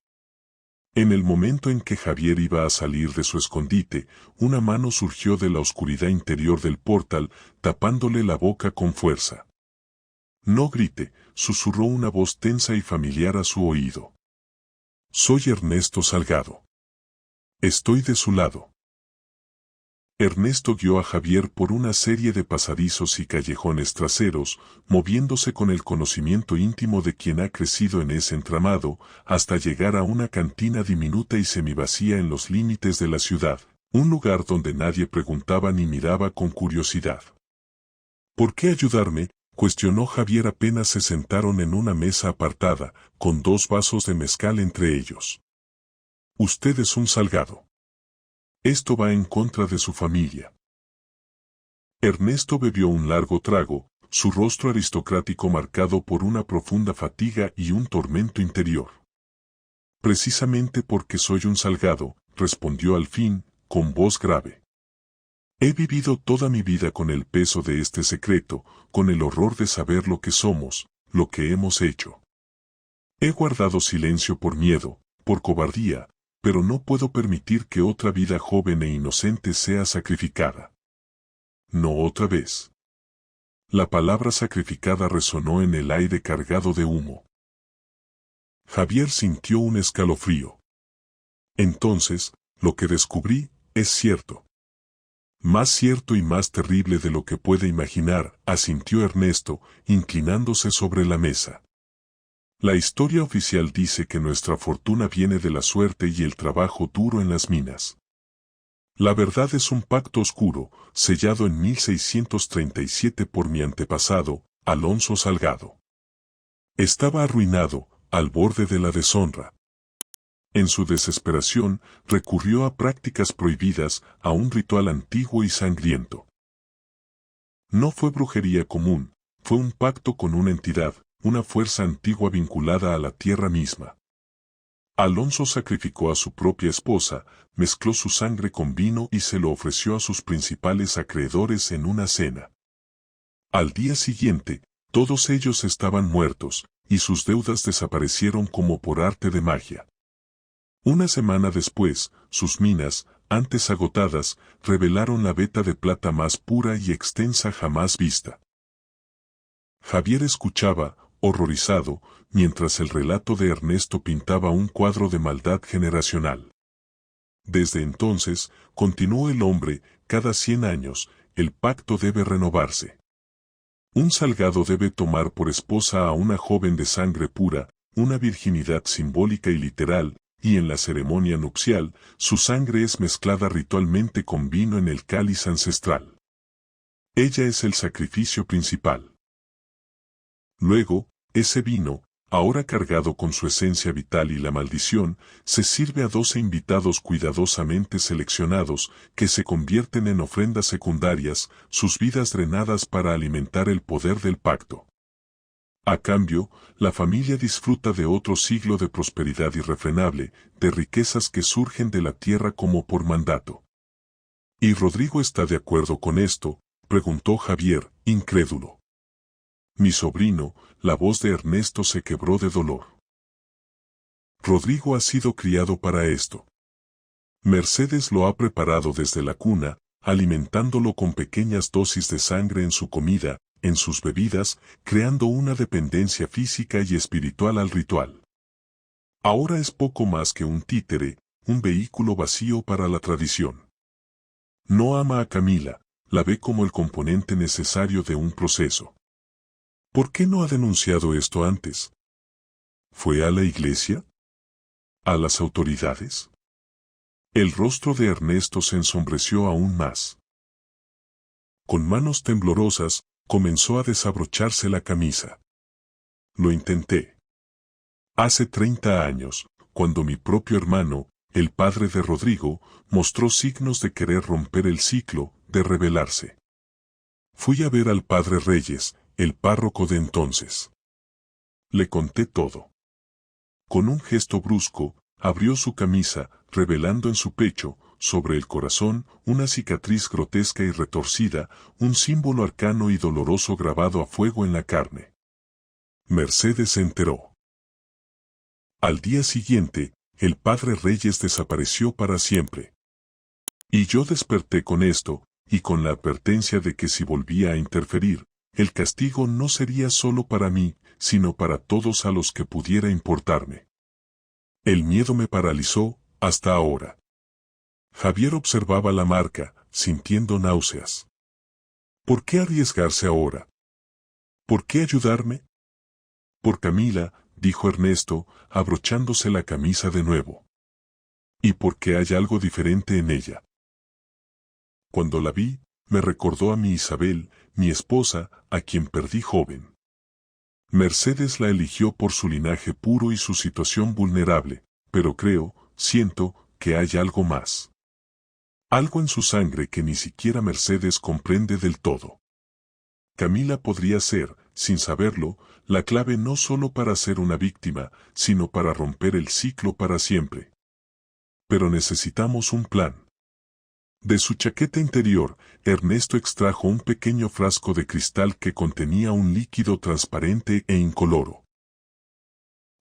En el momento en que Javier iba a salir de su escondite, una mano surgió de la oscuridad interior del portal, tapándole la boca con fuerza. No grite, susurró una voz tensa y familiar a su oído. Soy Ernesto Salgado. Estoy de su lado. Ernesto guió a Javier por una serie de pasadizos y callejones traseros, moviéndose con el conocimiento íntimo de quien ha crecido en ese entramado, hasta llegar a una cantina diminuta y semivacía en los límites de la ciudad, un lugar donde nadie preguntaba ni miraba con curiosidad. ¿Por qué ayudarme?, cuestionó Javier apenas se sentaron en una mesa apartada, con 2 vasos de mezcal entre ellos. Usted es un Salgado. Esto va en contra de su familia. Ernesto bebió un largo trago, su rostro aristocrático marcado por una profunda fatiga y un tormento interior. Precisamente porque soy un Salgado, respondió al fin, con voz grave. He vivido toda mi vida con el peso de este secreto, con el horror de saber lo que somos, lo que hemos hecho. He guardado silencio por miedo, por cobardía, pero no puedo permitir que otra vida joven e inocente sea sacrificada. No otra vez. La palabra sacrificada resonó en el aire cargado de humo. Javier sintió un escalofrío. Entonces, lo que descubrí, es cierto. Más cierto y más terrible de lo que puede imaginar, asintió Ernesto, inclinándose sobre la mesa. La historia oficial dice que nuestra fortuna viene de la suerte y el trabajo duro en las minas. La verdad es un pacto oscuro, sellado en 1637 por mi antepasado, Alonso Salgado. Estaba arruinado, al borde de la deshonra. En su desesperación, recurrió a prácticas prohibidas, a un ritual antiguo y sangriento. No fue brujería común, fue un pacto con una entidad, una fuerza antigua vinculada a la tierra misma. Alonso sacrificó a su propia esposa, mezcló su sangre con vino y se lo ofreció a sus principales acreedores en una cena. Al día siguiente, todos ellos estaban muertos, y sus deudas desaparecieron como por arte de magia. Una semana después, sus minas, antes agotadas, revelaron la veta de plata más pura y extensa jamás vista. Javier escuchaba, horrorizado, mientras el relato de Ernesto pintaba un cuadro de maldad generacional. Desde entonces, continuó el hombre, cada 100 años, el pacto debe renovarse. Un Salgado debe tomar por esposa a una joven de sangre pura, una virginidad simbólica y literal, y en la ceremonia nupcial, su sangre es mezclada ritualmente con vino en el cáliz ancestral. Ella es el sacrificio principal. Luego, ese vino, ahora cargado con su esencia vital y la maldición, se sirve a 12 invitados cuidadosamente seleccionados, que se convierten en ofrendas secundarias, sus vidas drenadas para alimentar el poder del pacto. A cambio, la familia disfruta de otro siglo de prosperidad irrefrenable, de riquezas que surgen de la tierra como por mandato. ¿Y Rodrigo está de acuerdo con esto?, preguntó Javier, incrédulo. Mi sobrino, la voz de Ernesto se quebró de dolor. Rodrigo ha sido criado para esto. Mercedes lo ha preparado desde la cuna, alimentándolo con pequeñas dosis de sangre en su comida, en sus bebidas, creando una dependencia física y espiritual al ritual. Ahora es poco más que un títere, un vehículo vacío para la tradición. No ama a Camila, la ve como el componente necesario de un proceso. ¿Por qué no ha denunciado esto antes? ¿Fue a la iglesia? ¿A las autoridades? El rostro de Ernesto se ensombreció aún más. Con manos temblorosas, comenzó a desabrocharse la camisa. Lo intenté. Hace 30 años, cuando mi propio hermano, el padre de Rodrigo, mostró signos de querer romper el ciclo, de rebelarse. Fui a ver al padre Reyes, el párroco de entonces. Le conté todo. Con un gesto brusco, abrió su camisa, revelando en su pecho, sobre el corazón, una cicatriz grotesca y retorcida, un símbolo arcano y doloroso grabado a fuego en la carne. Mercedes se enteró. Al día siguiente, el padre Reyes desapareció para siempre. Y yo desperté con esto, y con la advertencia de que si volvía a interferir, el castigo no sería solo para mí, sino para todos a los que pudiera importarme. El miedo me paralizó, hasta ahora. Javier observaba la marca, sintiendo náuseas. ¿Por qué arriesgarse ahora? ¿Por qué ayudarme? Por Camila, dijo Ernesto, abrochándose la camisa de nuevo. Y porque hay algo diferente en ella. Cuando la vi, me recordó a mi Isabel, mi esposa, a quien perdí joven. Mercedes la eligió por su linaje puro y su situación vulnerable, pero siento, que hay algo más. Algo en su sangre que ni siquiera Mercedes comprende del todo. Camila podría ser, sin saberlo, la clave no solo para ser una víctima, sino para romper el ciclo para siempre. Pero necesitamos un plan. De su chaqueta interior, Ernesto extrajo un pequeño frasco de cristal que contenía un líquido transparente e incoloro.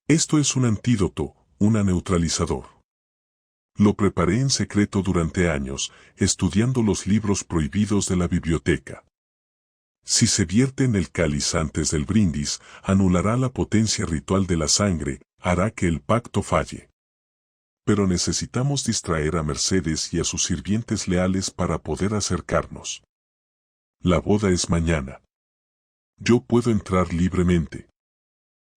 Esto es un antídoto, un neutralizador. Lo preparé en secreto durante años, estudiando los libros prohibidos de la biblioteca. Si se vierte en el cáliz antes del brindis, anulará la potencia ritual de la sangre, hará que el pacto falle. Pero necesitamos distraer a Mercedes y a sus sirvientes leales para poder acercarnos. La boda es mañana. Yo puedo entrar libremente.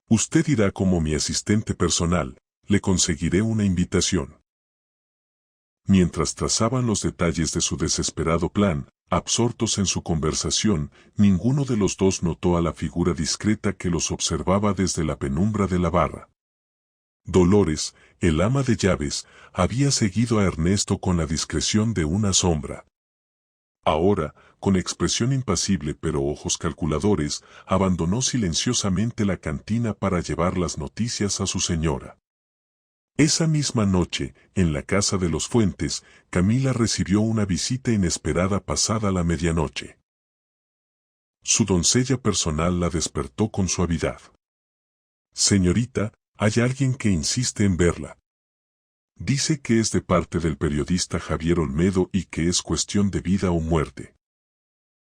Usted irá como mi asistente personal, le conseguiré una invitación. Mientras trazaban los detalles de su desesperado plan, absortos en su conversación, ninguno de los dos notó a la figura discreta que los observaba desde la penumbra de la barra. Dolores, el ama de llaves, había seguido a Ernesto con la discreción de una sombra. Ahora, con expresión impasible pero ojos calculadores, abandonó silenciosamente la cantina para llevar las noticias a su señora. Esa misma noche, en la casa de los Fuentes, Camila recibió una visita inesperada pasada la medianoche. Su doncella personal la despertó con suavidad. Señorita, hay alguien que insiste en verla. Dice que es de parte del periodista Javier Olmedo y que es cuestión de vida o muerte.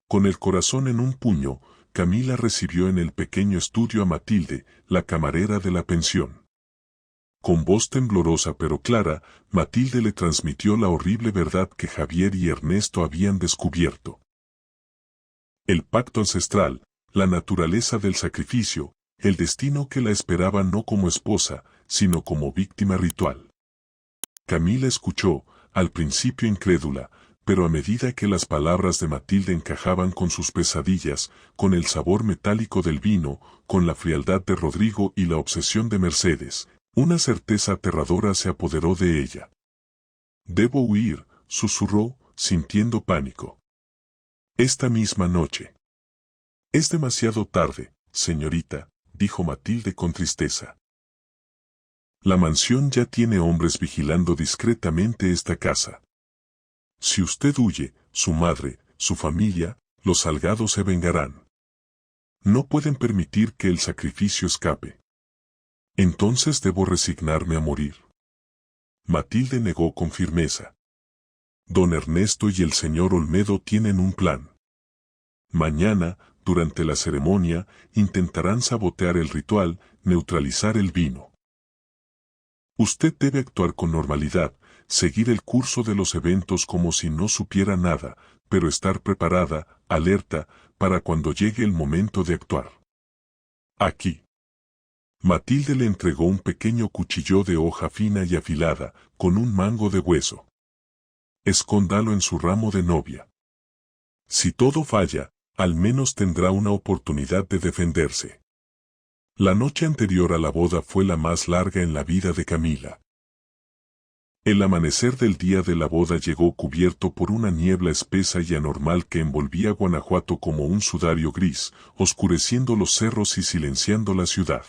Con el corazón en un puño, Camila recibió en el pequeño estudio a Matilde, la camarera de la pensión. Con voz temblorosa pero clara, Matilde le transmitió la horrible verdad que Javier y Ernesto habían descubierto. El pacto ancestral, la naturaleza del sacrificio, el destino que la esperaba no como esposa, sino como víctima ritual. Camila escuchó, al principio incrédula, pero a medida que las palabras de Matilde encajaban con sus pesadillas, con el sabor metálico del vino, con la frialdad de Rodrigo y la obsesión de Mercedes, una certeza aterradora se apoderó de ella. «Debo huir», susurró, sintiendo pánico. «Esta misma noche». «Es demasiado tarde, señorita», dijo Matilde con tristeza. «La mansión ya tiene hombres vigilando discretamente esta casa. Si usted huye, su madre, su familia, los Salgado se vengarán. No pueden permitir que el sacrificio escape. Entonces debo resignarme a morir». Matilde negó con firmeza. «Don Ernesto y el señor Olmedo tienen un plan. Mañana, durante la ceremonia, intentarán sabotear el ritual, neutralizar el vino. Usted debe actuar con normalidad, seguir el curso de los eventos como si no supiera nada, pero estar preparada, alerta, para cuando llegue el momento de actuar. Aquí». Matilde le entregó un pequeño cuchillo de hoja fina y afilada, con un mango de hueso. «Escóndalo en su ramo de novia. Si todo falla, al menos tendrá una oportunidad de defenderse». La noche anterior a la boda fue la más larga en la vida de Camila. El amanecer del día de la boda llegó cubierto por una niebla espesa y anormal que envolvía Guanajuato como un sudario gris, oscureciendo los cerros y silenciando la ciudad.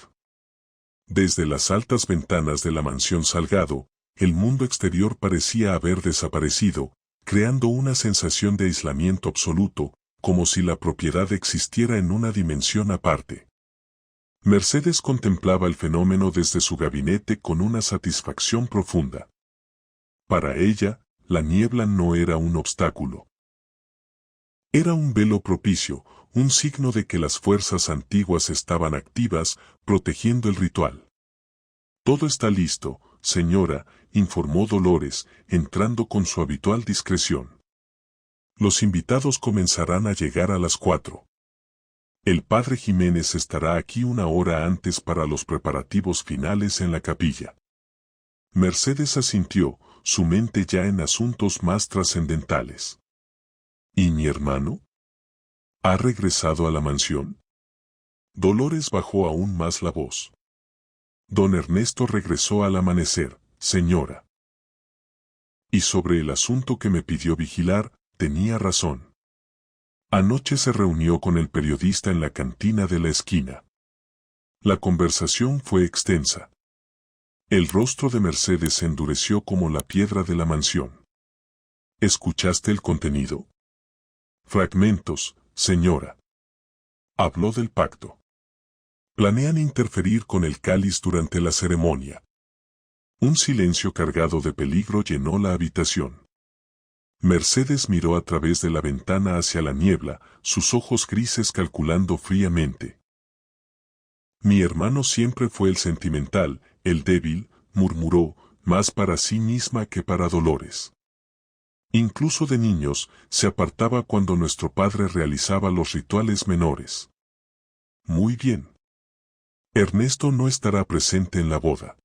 Desde las altas ventanas de la mansión Salgado, el mundo exterior parecía haber desaparecido, creando una sensación de aislamiento absoluto, como si la propiedad existiera en una dimensión aparte. Mercedes contemplaba el fenómeno desde su gabinete con una satisfacción profunda. Para ella, la niebla no era un obstáculo. Era un velo propicio, un signo de que las fuerzas antiguas estaban activas, protegiendo el ritual. «Todo está listo, señora», informó Dolores, entrando con su habitual discreción. «Los invitados comenzarán a llegar a las 4. El padre Jiménez estará aquí una hora antes para los preparativos finales en la capilla». Mercedes asintió, su mente ya en asuntos más trascendentales. «¿Y mi hermano? ¿Ha regresado a la mansión?». Dolores bajó aún más la voz. «Don Ernesto regresó al amanecer, señora. Y sobre el asunto que me pidió vigilar, tenía razón. Anoche se reunió con el periodista en la cantina de la esquina. La conversación fue extensa. El rostro de Mercedes se endureció como la piedra de la mansión. ¿Escuchaste el contenido?». «Fragmentos, señora». Habló del pacto. Planean interferir con el cáliz durante la ceremonia. Un silencio cargado de peligro llenó la habitación. Mercedes miró a través de la ventana hacia la niebla, sus ojos grises calculando fríamente. «Mi hermano siempre fue el sentimental, el débil», murmuró, más para sí misma que para Dolores. «Incluso de niños, se apartaba cuando nuestro padre realizaba los rituales menores». «Muy bien. Ernesto no estará presente en la boda.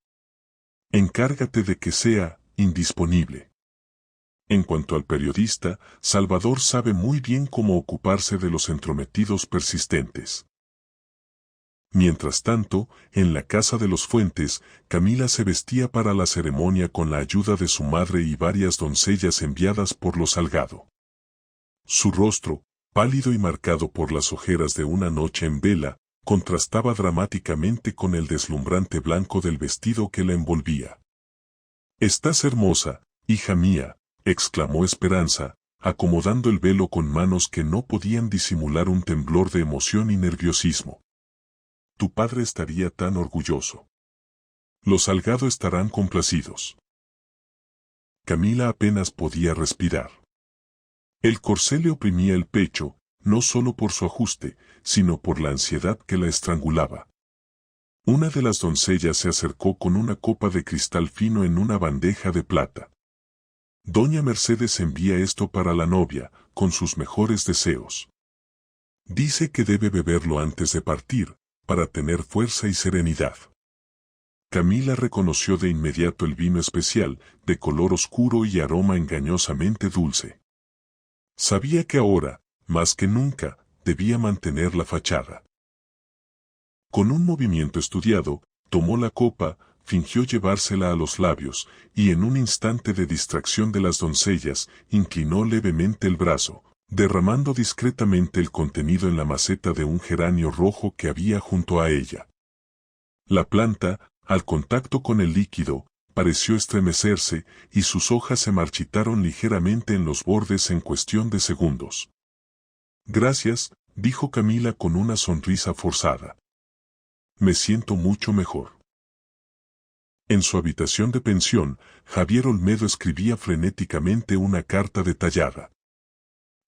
Encárgate de que sea indisponible. En cuanto al periodista, Salvador sabe muy bien cómo ocuparse de los entrometidos persistentes». Mientras tanto, en la casa de los Fuentes, Camila se vestía para la ceremonia con la ayuda de su madre y varias doncellas enviadas por los Salgado. Su rostro, pálido y marcado por las ojeras de una noche en vela, contrastaba dramáticamente con el deslumbrante blanco del vestido que la envolvía. «Estás hermosa, hija mía», exclamó Esperanza, acomodando el velo con manos que no podían disimular un temblor de emoción y nerviosismo. «Tu padre estaría tan orgulloso. Los Salgado estarán complacidos». Camila apenas podía respirar. El corsé le oprimía el pecho, no solo por su ajuste, sino por la ansiedad que la estrangulaba. Una de las doncellas se acercó con una copa de cristal fino en una bandeja de plata. Doña Mercedes envía esto para la novia, con sus mejores deseos. Dice que debe beberlo antes de partir, para tener fuerza y serenidad. Camila reconoció de inmediato el vino especial, de color oscuro y aroma engañosamente dulce. Sabía que ahora, más que nunca, debía mantener la fachada. Con un movimiento estudiado, tomó la copa, fingió llevársela a los labios, y en un instante de distracción de las doncellas, inclinó levemente el brazo, derramando discretamente el contenido en la maceta de un geranio rojo que había junto a ella. La planta, al contacto con el líquido, pareció estremecerse, y sus hojas se marchitaron ligeramente en los bordes en cuestión de segundos. Gracias, dijo Camila con una sonrisa forzada. Me siento mucho mejor. En su habitación de pensión, Javier Olmedo escribía frenéticamente una carta detallada.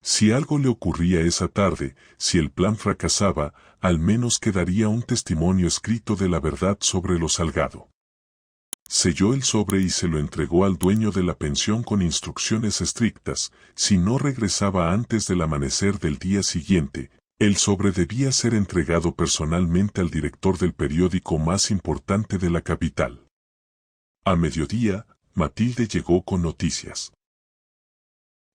Si algo le ocurría esa tarde, si el plan fracasaba, al menos quedaría un testimonio escrito de la verdad sobre lo Salgado. Selló el sobre y se lo entregó al dueño de la pensión con instrucciones estrictas: si no regresaba antes del amanecer del día siguiente, el sobre debía ser entregado personalmente al director del periódico más importante de la capital. A mediodía, Matilde llegó con noticias.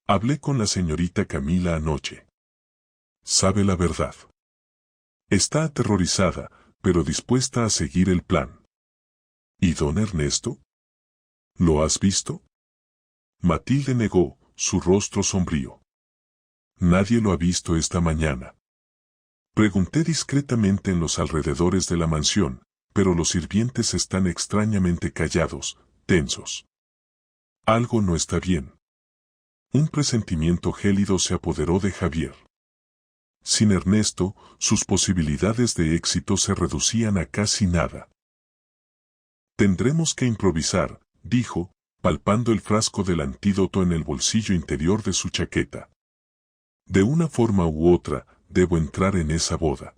Hablé con la señorita Camila anoche. Sabe la verdad. Está aterrorizada, pero dispuesta a seguir el plan. ¿Y don Ernesto? ¿Lo has visto? Matilde negó, su rostro sombrío. Nadie lo ha visto esta mañana. Pregunté discretamente en los alrededores de la mansión, pero los sirvientes están extrañamente callados, tensos. Algo no está bien. Un presentimiento gélido se apoderó de Javier. Sin Ernesto, sus posibilidades de éxito se reducían a casi nada. Tendremos que improvisar, dijo, palpando el frasco del antídoto en el bolsillo interior de su chaqueta. De una forma u otra, debo entrar en esa boda.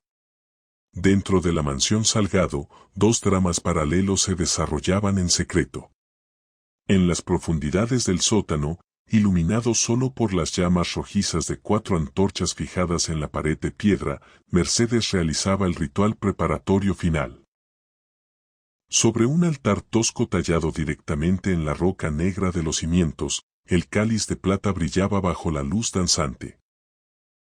Dentro de la mansión Salgado, dos dramas paralelos se desarrollaban en secreto. En las profundidades del sótano, iluminado solo por las llamas rojizas de 4 antorchas fijadas en la pared de piedra, Mercedes realizaba el ritual preparatorio final. Sobre un altar tosco tallado directamente en la roca negra de los cimientos, el cáliz de plata brillaba bajo la luz danzante.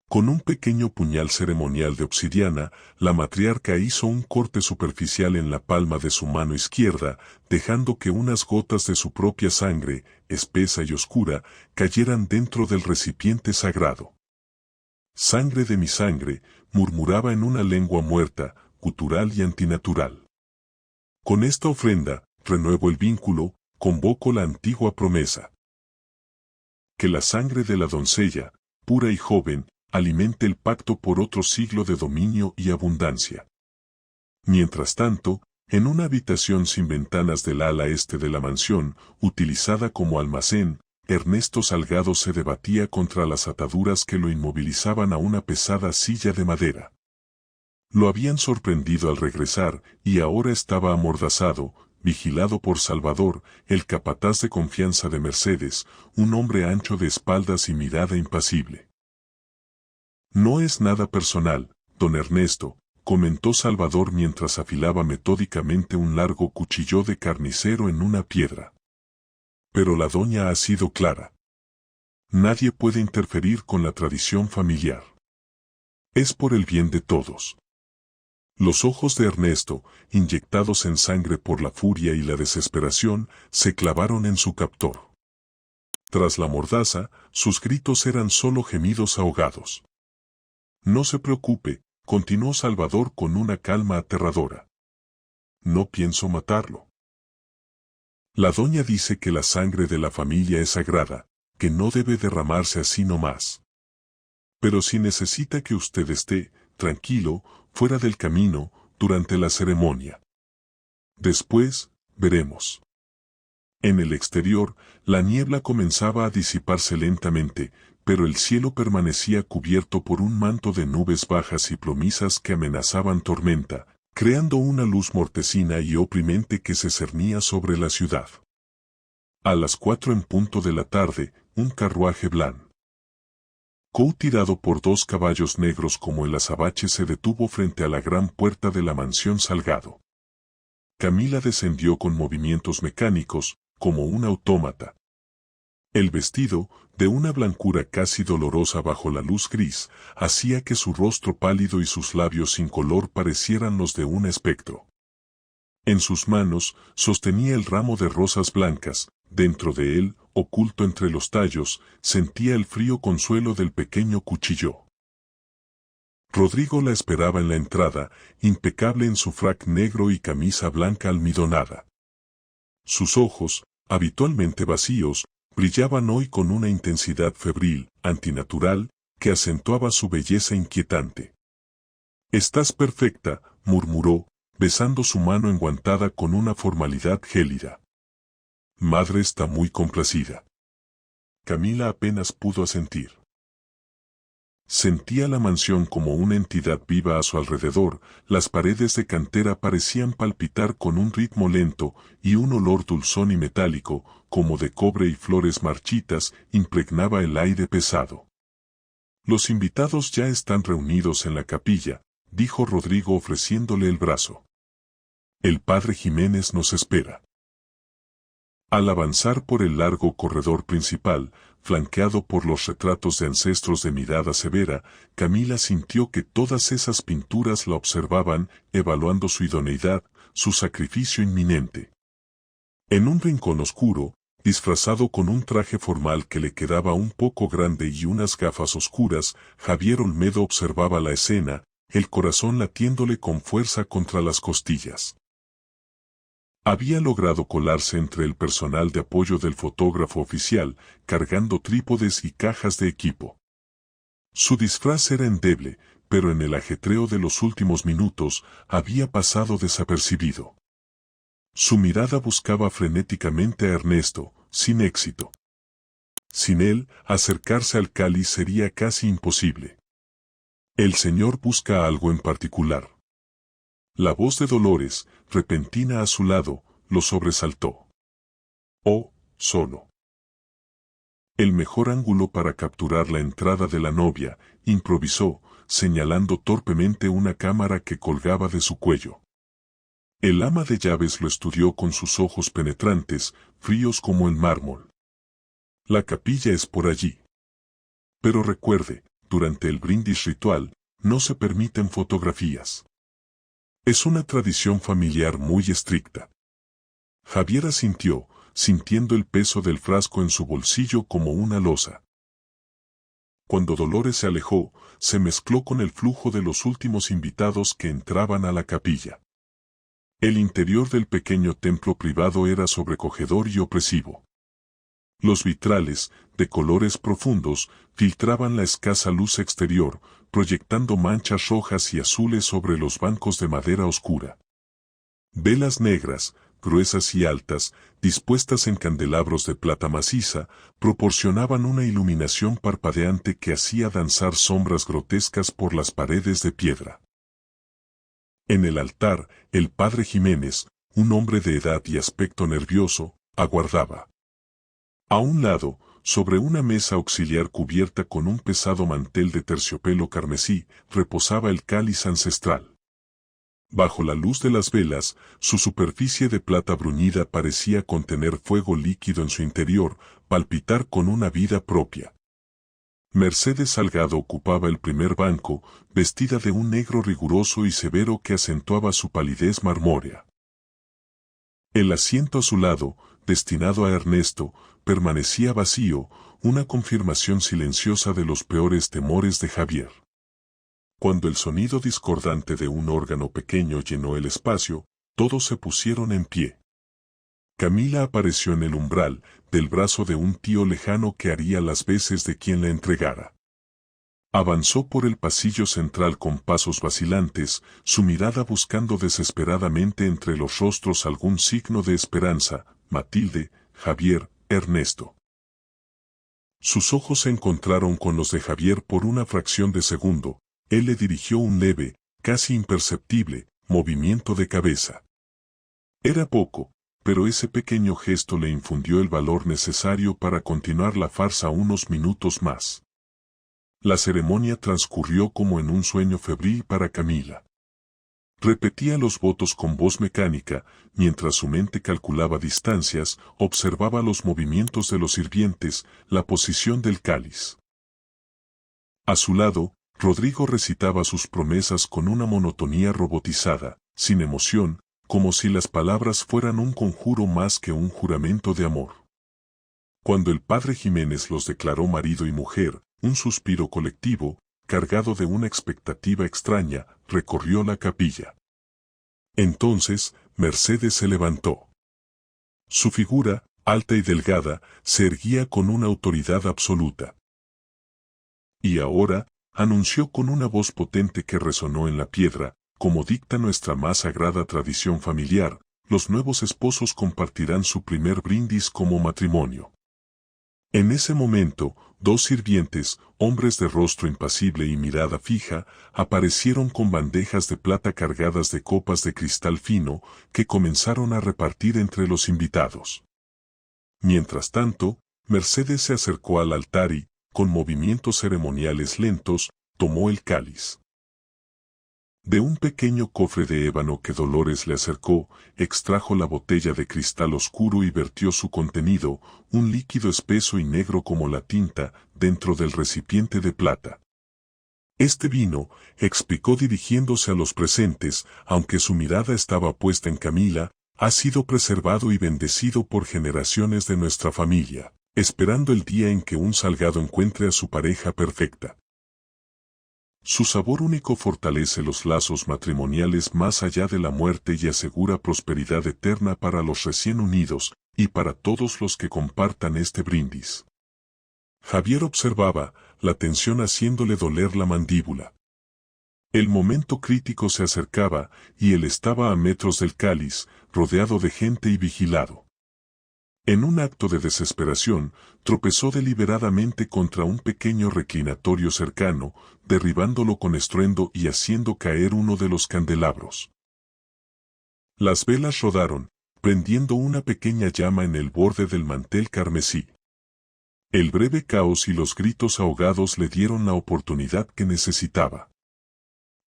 Con un pequeño puñal ceremonial de obsidiana, la matriarca hizo un corte superficial en la palma de su mano izquierda, dejando que unas gotas de su propia sangre, espesa y oscura, cayeran dentro del recipiente sagrado. Sangre de mi sangre, murmuraba en una lengua muerta, gutural y antinatural. Con esta ofrenda, renuevo el vínculo, convoco la antigua promesa. Que la sangre de la doncella, pura y joven, alimente el pacto por otro siglo de dominio y abundancia. Mientras tanto, en una habitación sin ventanas del ala este de la mansión, utilizada como almacén, Ernesto Salgado se debatía contra las ataduras que lo inmovilizaban a una pesada silla de madera. Lo habían sorprendido al regresar, y ahora estaba amordazado, vigilado por Salvador, el capataz de confianza de Mercedes, un hombre ancho de espaldas y mirada impasible. No es nada personal, don Ernesto, comentó Salvador mientras afilaba metódicamente un largo cuchillo de carnicero en una piedra. Pero la doña ha sido clara. Nadie puede interferir con la tradición familiar. Es por el bien de todos. Los ojos de Ernesto, inyectados en sangre por la furia y la desesperación, se clavaron en su captor. Tras la mordaza, sus gritos eran solo gemidos ahogados. No se preocupe, continuó Salvador con una calma aterradora. No pienso matarlo. La doña dice que la sangre de la familia es sagrada, que no debe derramarse así nomás. Pero si necesita que usted esté, tranquilo, fuera del camino, durante la ceremonia. Después, veremos. En el exterior, la niebla comenzaba a disiparse lentamente, pero el cielo permanecía cubierto por un manto de nubes bajas y plomizas que amenazaban tormenta, creando una luz mortecina y oprimente que se cernía sobre la ciudad. A las 4 en punto de la tarde, un carruaje blanco, tirado por 2 caballos negros como el azabache, se detuvo frente a la gran puerta de la mansión Salgado. Camila descendió con movimientos mecánicos, como un autómata. El vestido, de una blancura casi dolorosa bajo la luz gris, hacía que su rostro pálido y sus labios sin color parecieran los de un espectro. En sus manos, sostenía el ramo de rosas blancas. Dentro de él, oculto entre los tallos, sentía el frío consuelo del pequeño cuchillo. Rodrigo la esperaba en la entrada, impecable en su frac negro y camisa blanca almidonada. Sus ojos, habitualmente vacíos, brillaban hoy con una intensidad febril, antinatural, que acentuaba su belleza inquietante. «Estás perfecta», murmuró, besando su mano enguantada con una formalidad gélida. «Madre está muy complacida». Camila apenas pudo asentir. Sentía la mansión como una entidad viva a su alrededor, las paredes de cantera parecían palpitar con un ritmo lento, y un olor dulzón y metálico, como de cobre y flores marchitas, impregnaba el aire pesado. «Los invitados ya están reunidos en la capilla», dijo Rodrigo ofreciéndole el brazo. «El padre Jiménez nos espera». Al avanzar por el largo corredor principal, flanqueado por los retratos de ancestros de mirada severa, Camila sintió que todas esas pinturas la observaban, evaluando su idoneidad, su sacrificio inminente. En un rincón oscuro, disfrazado con un traje formal que le quedaba un poco grande y unas gafas oscuras, Javier Olmedo observaba la escena, el corazón latiéndole con fuerza contra las costillas. Había logrado colarse entre el personal de apoyo del fotógrafo oficial, cargando trípodes y cajas de equipo. Su disfraz era endeble, pero en el ajetreo de los últimos minutos había pasado desapercibido. Su mirada buscaba frenéticamente a Ernesto, sin éxito. Sin él, acercarse al cáliz sería casi imposible. «El señor busca algo en particular». La voz de Dolores, repentina a su lado, lo sobresaltó. «Oh, solo». El mejor ángulo para capturar la entrada de la novia, improvisó, señalando torpemente una cámara que colgaba de su cuello. El ama de llaves lo estudió con sus ojos penetrantes, fríos como el mármol. «La capilla es por allí. Pero recuerde, durante el brindis ritual, no se permiten fotografías. Es una tradición familiar muy estricta». Javier asintió, sintiendo el peso del frasco en su bolsillo como una losa. Cuando Dolores se alejó, se mezcló con el flujo de los últimos invitados que entraban a la capilla. El interior del pequeño templo privado era sobrecogedor y opresivo. Los vitrales, de colores profundos, filtraban la escasa luz exterior, proyectando manchas rojas y azules sobre los bancos de madera oscura. Velas negras, gruesas y altas, dispuestas en candelabros de plata maciza, proporcionaban una iluminación parpadeante que hacía danzar sombras grotescas por las paredes de piedra. En el altar, el padre Jiménez, un hombre de edad y aspecto nervioso, aguardaba. A un lado, sobre una mesa auxiliar cubierta con un pesado mantel de terciopelo carmesí, reposaba el cáliz ancestral. Bajo la luz de las velas, su superficie de plata bruñida parecía contener fuego líquido en su interior, palpitar con una vida propia. Mercedes Salgado ocupaba el primer banco, vestida de un negro riguroso y severo que acentuaba su palidez marmórea. El asiento a su lado, destinado a Ernesto, permanecía vacío, una confirmación silenciosa de los peores temores de Javier. Cuando el sonido discordante de un órgano pequeño llenó el espacio, todos se pusieron en pie. Camila apareció en el umbral, del brazo de un tío lejano que haría las veces de quien la entregara. Avanzó por el pasillo central con pasos vacilantes, su mirada buscando desesperadamente entre los rostros algún signo de esperanza. «Matilde», Javier, Ernesto. Sus ojos se encontraron con los de Javier por una fracción de segundo. Él le dirigió un leve, casi imperceptible, movimiento de cabeza. Era poco, pero ese pequeño gesto le infundió el valor necesario para continuar la farsa unos minutos más. La ceremonia transcurrió como en un sueño febril para Camila. Repetía los votos con voz mecánica, mientras su mente calculaba distancias, observaba los movimientos de los sirvientes, la posición del cáliz. A su lado, Rodrigo recitaba sus promesas con una monotonía robotizada, sin emoción, como si las palabras fueran un conjuro más que un juramento de amor. Cuando el padre Jiménez los declaró marido y mujer, un suspiro colectivo, cargado de una expectativa extraña, recorrió la capilla. Entonces, Mercedes se levantó. Su figura, alta y delgada, se erguía con una autoridad absoluta. Y ahora, anunció con una voz potente que resonó en la piedra, como dicta nuestra más sagrada tradición familiar, los nuevos esposos compartirán su primer brindis como matrimonio. En ese momento, dos sirvientes, hombres de rostro impasible y mirada fija, aparecieron con bandejas de plata cargadas de copas de cristal fino, que comenzaron a repartir entre los invitados. Mientras tanto, Mercedes se acercó al altar y, con movimientos ceremoniales lentos, tomó el cáliz. De un pequeño cofre de ébano que Dolores le acercó, extrajo la botella de cristal oscuro y vertió su contenido, un líquido espeso y negro como la tinta, dentro del recipiente de plata. Este vino, explicó dirigiéndose a los presentes, aunque su mirada estaba puesta en Camila, ha sido preservado y bendecido por generaciones de nuestra familia, esperando el día en que un salgado encuentre a su pareja perfecta. Su sabor único fortalece los lazos matrimoniales más allá de la muerte y asegura prosperidad eterna para los recién unidos, y para todos los que compartan este brindis. Javier observaba, la tensión haciéndole doler la mandíbula. El momento crítico se acercaba, y él estaba a metros del cáliz, rodeado de gente y vigilado. En un acto de desesperación, tropezó deliberadamente contra un pequeño reclinatorio cercano, derribándolo con estruendo y haciendo caer uno de los candelabros. Las velas rodaron, prendiendo una pequeña llama en el borde del mantel carmesí. El breve caos y los gritos ahogados le dieron la oportunidad que necesitaba.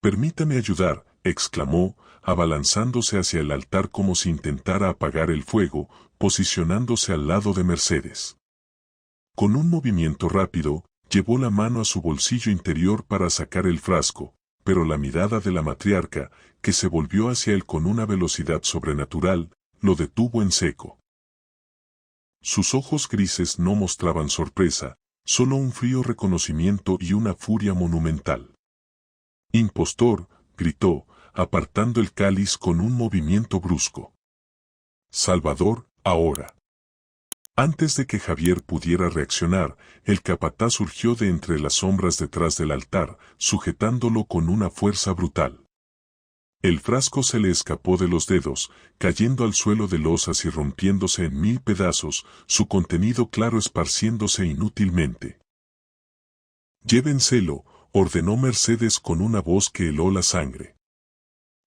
«Permítame ayudar», exclamó, abalanzándose hacia el altar como si intentara apagar el fuego, posicionándose al lado de Mercedes. Con un movimiento rápido, llevó la mano a su bolsillo interior para sacar el frasco, pero la mirada de la matriarca, que se volvió hacia él con una velocidad sobrenatural, lo detuvo en seco. Sus ojos grises no mostraban sorpresa, solo un frío reconocimiento y una furia monumental. «Impostor», gritó, apartando el cáliz con un movimiento brusco. «Salvador, ahora». Antes de que Javier pudiera reaccionar, el capataz surgió de entre las sombras detrás del altar, sujetándolo con una fuerza brutal. El frasco se le escapó de los dedos, cayendo al suelo de losas y rompiéndose en 1000 pedazos, su contenido claro esparciéndose inútilmente. «Llévenselo», ordenó Mercedes con una voz que heló la sangre.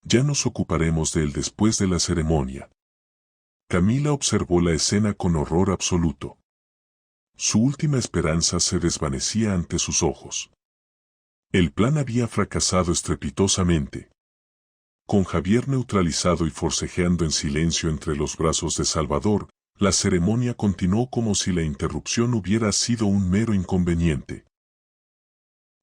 «Ya nos ocuparemos de él después de la ceremonia». Camila observó la escena con horror absoluto. Su última esperanza se desvanecía ante sus ojos. El plan había fracasado estrepitosamente. Con Javier neutralizado y forcejeando en silencio entre los brazos de Salvador, la ceremonia continuó como si la interrupción hubiera sido un mero inconveniente.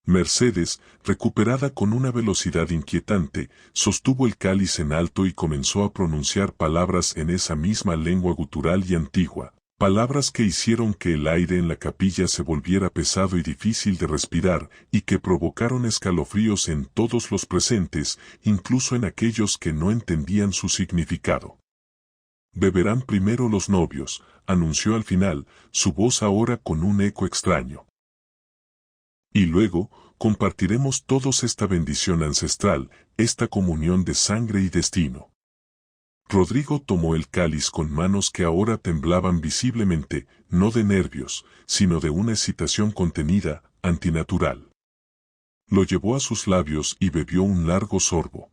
Mercedes, recuperada con una velocidad inquietante, sostuvo el cáliz en alto y comenzó a pronunciar palabras en esa misma lengua gutural y antigua, palabras que hicieron que el aire en la capilla se volviera pesado y difícil de respirar, y que provocaron escalofríos en todos los presentes, incluso en aquellos que no entendían su significado. «Beberán primero los novios», anunció al final, su voz ahora con un eco extraño. «Y luego, compartiremos todos esta bendición ancestral, esta comunión de sangre y destino». Rodrigo tomó el cáliz con manos que ahora temblaban visiblemente, no de nervios, sino de una excitación contenida, antinatural. Lo llevó a sus labios y bebió un largo sorbo.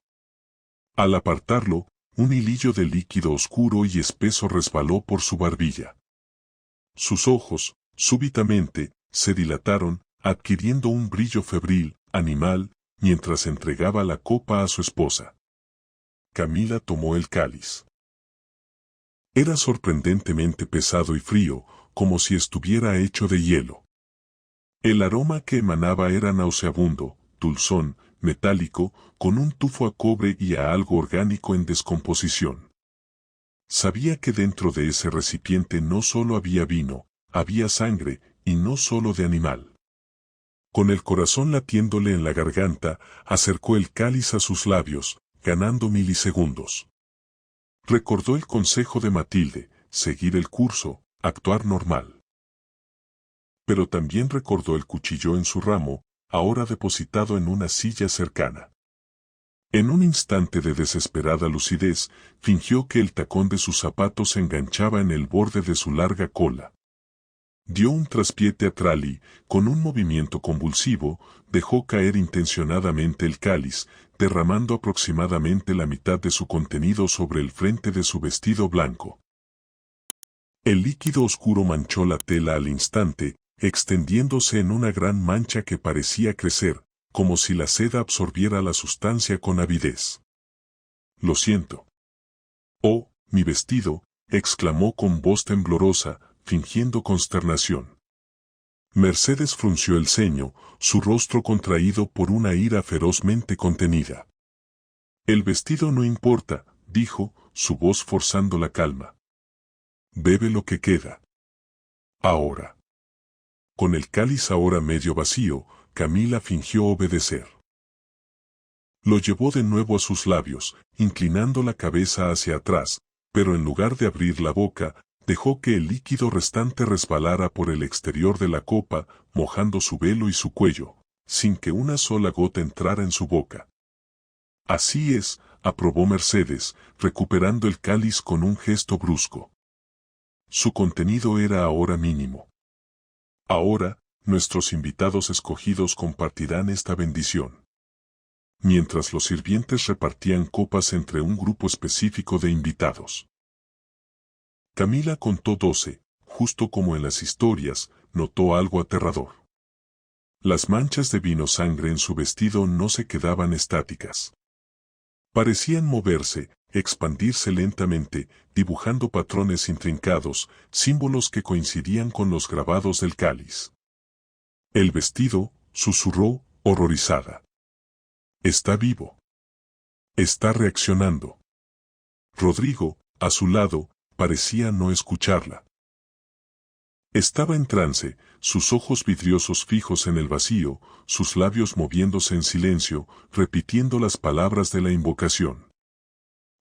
Al apartarlo, un hilillo de líquido oscuro y espeso resbaló por su barbilla. Sus ojos, súbitamente, se dilataron, adquiriendo un brillo febril, animal, mientras entregaba la copa a su esposa. Camila tomó el cáliz. Era sorprendentemente pesado y frío, como si estuviera hecho de hielo. El aroma que emanaba era nauseabundo, dulzón, metálico, con un tufo a cobre y a algo orgánico en descomposición. Sabía que dentro de ese recipiente no solo había vino, había sangre, y no solo de animal. Con el corazón latiéndole en la garganta, acercó el cáliz a sus labios, ganando milisegundos. Recordó el consejo de Matilde, seguir el curso, actuar normal. Pero también recordó el cuchillo en su ramo, ahora depositado en una silla cercana. En un instante de desesperada lucidez, fingió que el tacón de sus zapatos se enganchaba en el borde de su larga cola. Dio un traspié teatral y, con un movimiento convulsivo, dejó caer intencionadamente el cáliz, derramando aproximadamente la mitad de su contenido sobre el frente de su vestido blanco. El líquido oscuro manchó la tela al instante, extendiéndose en una gran mancha que parecía crecer, como si la seda absorbiera la sustancia con avidez. «Lo siento». «Oh, mi vestido», exclamó con voz temblorosa, fingiendo consternación. Mercedes frunció el ceño, su rostro contraído por una ira ferozmente contenida. «El vestido no importa», dijo, su voz forzando la calma. «Bebe lo que queda. Ahora». Con el cáliz ahora medio vacío, Camila fingió obedecer. Lo llevó de nuevo a sus labios, inclinando la cabeza hacia atrás, pero en lugar de abrir la boca, dejó que el líquido restante resbalara por el exterior de la copa, mojando su velo y su cuello, sin que una sola gota entrara en su boca. «Así es», aprobó Mercedes, recuperando el cáliz con un gesto brusco. Su contenido era ahora mínimo. Ahora, nuestros invitados escogidos compartirán esta bendición. Mientras los sirvientes repartían copas entre un grupo específico de invitados. Camila contó 12, justo como en las historias, notó algo aterrador. Las manchas de vino sangre en su vestido no se quedaban estáticas. Parecían moverse, expandirse lentamente, dibujando patrones intrincados, símbolos que coincidían con los grabados del cáliz. «El vestido», susurró, horrorizada. «Está vivo. Está reaccionando». Rodrigo, a su lado, parecía no escucharla. Estaba en trance, sus ojos vidriosos fijos en el vacío, sus labios moviéndose en silencio, repitiendo las palabras de la invocación.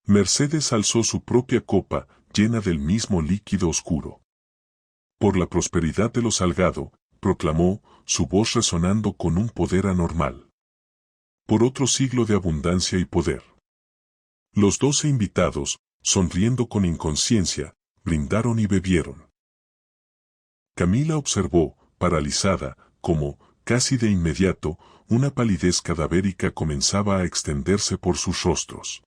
Mercedes alzó su propia copa, llena del mismo líquido oscuro. «Por la prosperidad de lo Salgado», proclamó, su voz resonando con un poder anormal. «Por otro siglo de abundancia y poder». Los 12 invitados, sonriendo con inconsciencia, brindaron y bebieron. Camila observó, paralizada, como, casi de inmediato, una palidez cadavérica comenzaba a extenderse por sus rostros.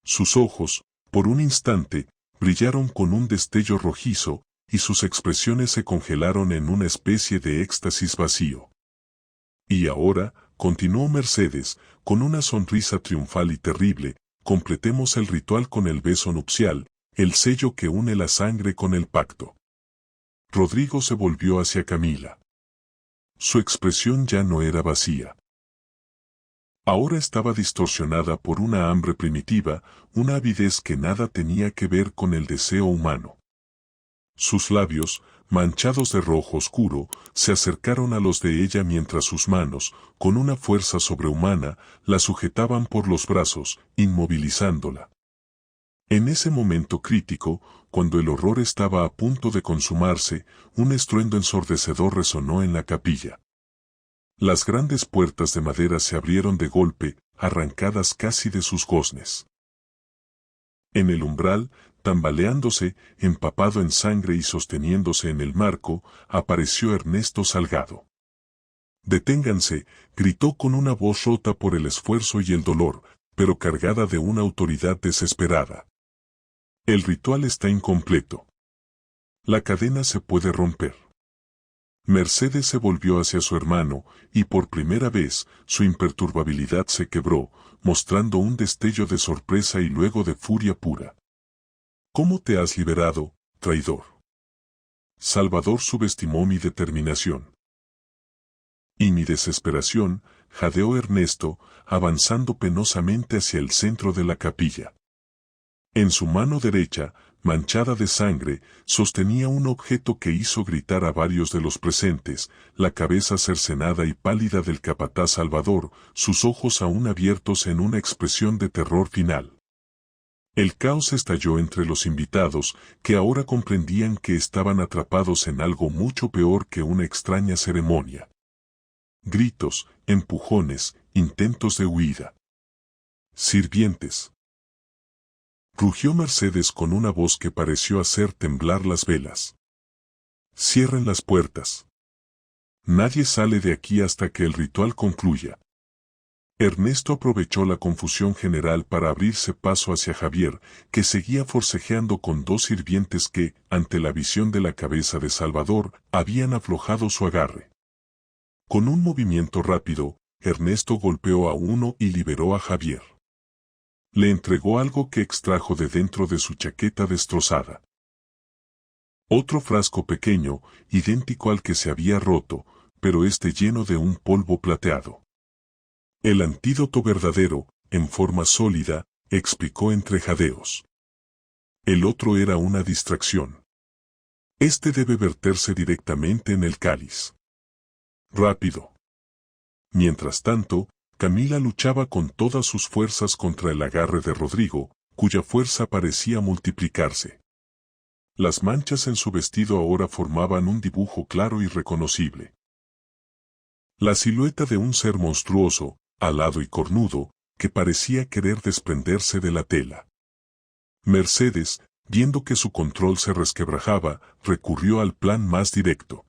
Sus ojos, por un instante, brillaron con un destello rojizo, y sus expresiones se congelaron en una especie de éxtasis vacío. «Y ahora», continuó Mercedes, con una sonrisa triunfal y terrible, «completemos el ritual con el beso nupcial, el sello que une la sangre con el pacto». Rodrigo se volvió hacia Camila. Su expresión ya no era vacía. Ahora estaba distorsionada por una hambre primitiva, una avidez que nada tenía que ver con el deseo humano. Sus labios, manchados de rojo oscuro, se acercaron a los de ella mientras sus manos, con una fuerza sobrehumana, la sujetaban por los brazos, inmovilizándola. En ese momento crítico, cuando el horror estaba a punto de consumarse, un estruendo ensordecedor resonó en la capilla. Las grandes puertas de madera se abrieron de golpe, arrancadas casi de sus goznes. En el umbral, tambaleándose, empapado en sangre y sosteniéndose en el marco, apareció Ernesto Salgado. «Deténganse», gritó con una voz rota por el esfuerzo y el dolor, pero cargada de una autoridad desesperada. «El ritual está incompleto. La cadena se puede romper». Mercedes se volvió hacia su hermano, y por primera vez, su imperturbabilidad se quebró, mostrando un destello de sorpresa y luego de furia pura. «¿Cómo te has liberado, traidor?». Salvador subestimó mi determinación. «Y mi desesperación», jadeó Ernesto, avanzando penosamente hacia el centro de la capilla. En su mano derecha, manchada de sangre, sostenía un objeto que hizo gritar a varios de los presentes, la cabeza cercenada y pálida del capataz Salvador, sus ojos aún abiertos en una expresión de terror final. El caos estalló entre los invitados, que ahora comprendían que estaban atrapados en algo mucho peor que una extraña ceremonia. Gritos, empujones, intentos de huida. «Sirvientes», rugió Mercedes con una voz que pareció hacer temblar las velas. «Cierren las puertas. Nadie sale de aquí hasta que el ritual concluya». Ernesto aprovechó la confusión general para abrirse paso hacia Javier, que seguía forcejeando con dos sirvientes que, ante la visión de la cabeza de Salvador, habían aflojado su agarre. Con un movimiento rápido, Ernesto golpeó a uno y liberó a Javier. Le entregó algo que extrajo de dentro de su chaqueta destrozada. Otro frasco pequeño, idéntico al que se había roto, pero este lleno de un polvo plateado. «El antídoto verdadero, en forma sólida», explicó entre jadeos. «El otro era una distracción. Este debe verterse directamente en el cáliz. Rápido». Mientras tanto, Camila luchaba con todas sus fuerzas contra el agarre de Rodrigo, cuya fuerza parecía multiplicarse. Las manchas en su vestido ahora formaban un dibujo claro y reconocible. La silueta de un ser monstruoso, alado y cornudo, que parecía querer desprenderse de la tela. Mercedes, viendo que su control se resquebrajaba, recurrió al plan más directo.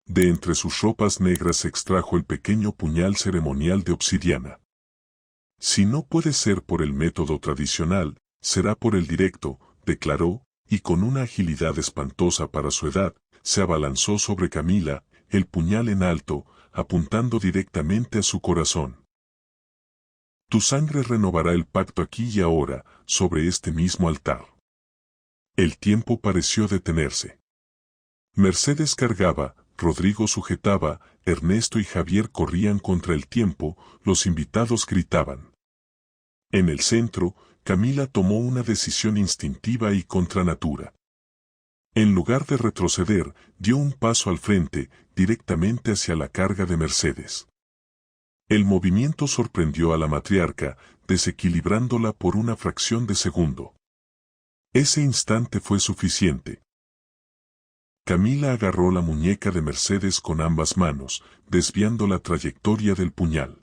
De entre sus ropas negras extrajo el pequeño puñal ceremonial de obsidiana. «Si no puede ser por el método tradicional, será por el directo», declaró, y con una agilidad espantosa para su edad, se abalanzó sobre Camila, el puñal en alto, apuntando directamente a su corazón. «Tu sangre renovará el pacto aquí y ahora, sobre este mismo altar». El tiempo pareció detenerse. Mercedes cargaba, Rodrigo sujetaba, Ernesto y Javier corrían contra el tiempo, los invitados gritaban. En el centro, Camila tomó una decisión instintiva y contra natura. En lugar de retroceder, dio un paso al frente, directamente hacia la carga de Mercedes. El movimiento sorprendió a la matriarca, desequilibrándola por una fracción de segundo. Ese instante fue suficiente. Camila agarró la muñeca de Mercedes con ambas manos, desviando la trayectoria del puñal.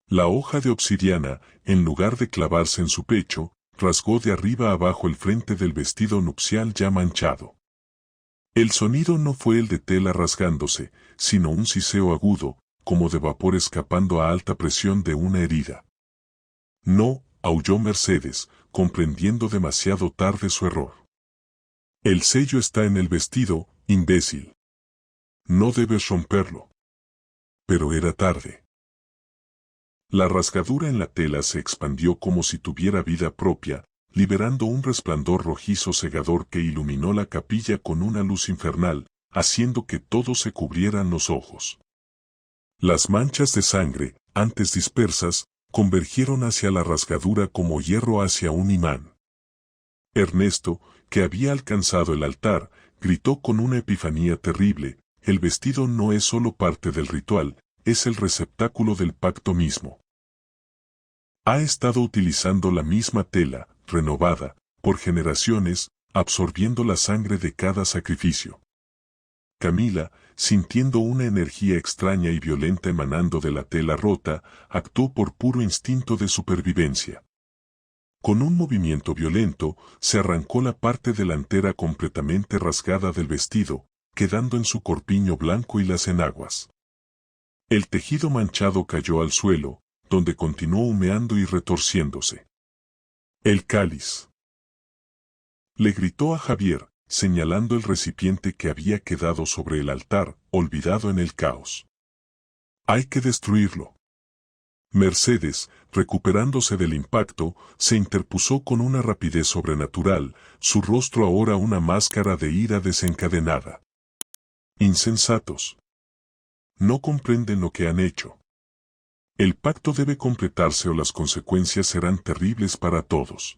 La hoja de obsidiana, en lugar de clavarse en su pecho, rasgó de arriba abajo el frente del vestido nupcial ya manchado. El sonido no fue el de tela rasgándose, sino un siseo agudo, como de vapor escapando a alta presión de una herida. «No», aulló Mercedes, comprendiendo demasiado tarde su error. «El sello está en el vestido, imbécil. No debes romperlo». Pero era tarde. La rasgadura en la tela se expandió como si tuviera vida propia, liberando un resplandor rojizo cegador que iluminó la capilla con una luz infernal, haciendo que todos se cubrieran los ojos. Las manchas de sangre, antes dispersas, convergieron hacia la rasgadura como hierro hacia un imán. Ernesto, que había alcanzado el altar, gritó con una epifanía terrible: «El vestido no es solo parte del ritual, es el receptáculo del pacto mismo. Ha estado utilizando la misma tela, renovada, por generaciones, absorbiendo la sangre de cada sacrificio». Camila, sintiendo una energía extraña y violenta emanando de la tela rota, actuó por puro instinto de supervivencia. Con un movimiento violento, se arrancó la parte delantera completamente rasgada del vestido, quedando en su corpiño blanco y las enaguas. El tejido manchado cayó al suelo, donde continuó humeando y retorciéndose. El cáliz. Le gritó a Javier, señalando el recipiente que había quedado sobre el altar, olvidado en el caos. Hay que destruirlo. Mercedes, recuperándose del impacto, se interpuso con una rapidez sobrenatural, su rostro ahora una máscara de ira desencadenada. Insensatos. No comprenden lo que han hecho. El pacto debe completarse o las consecuencias serán terribles para todos.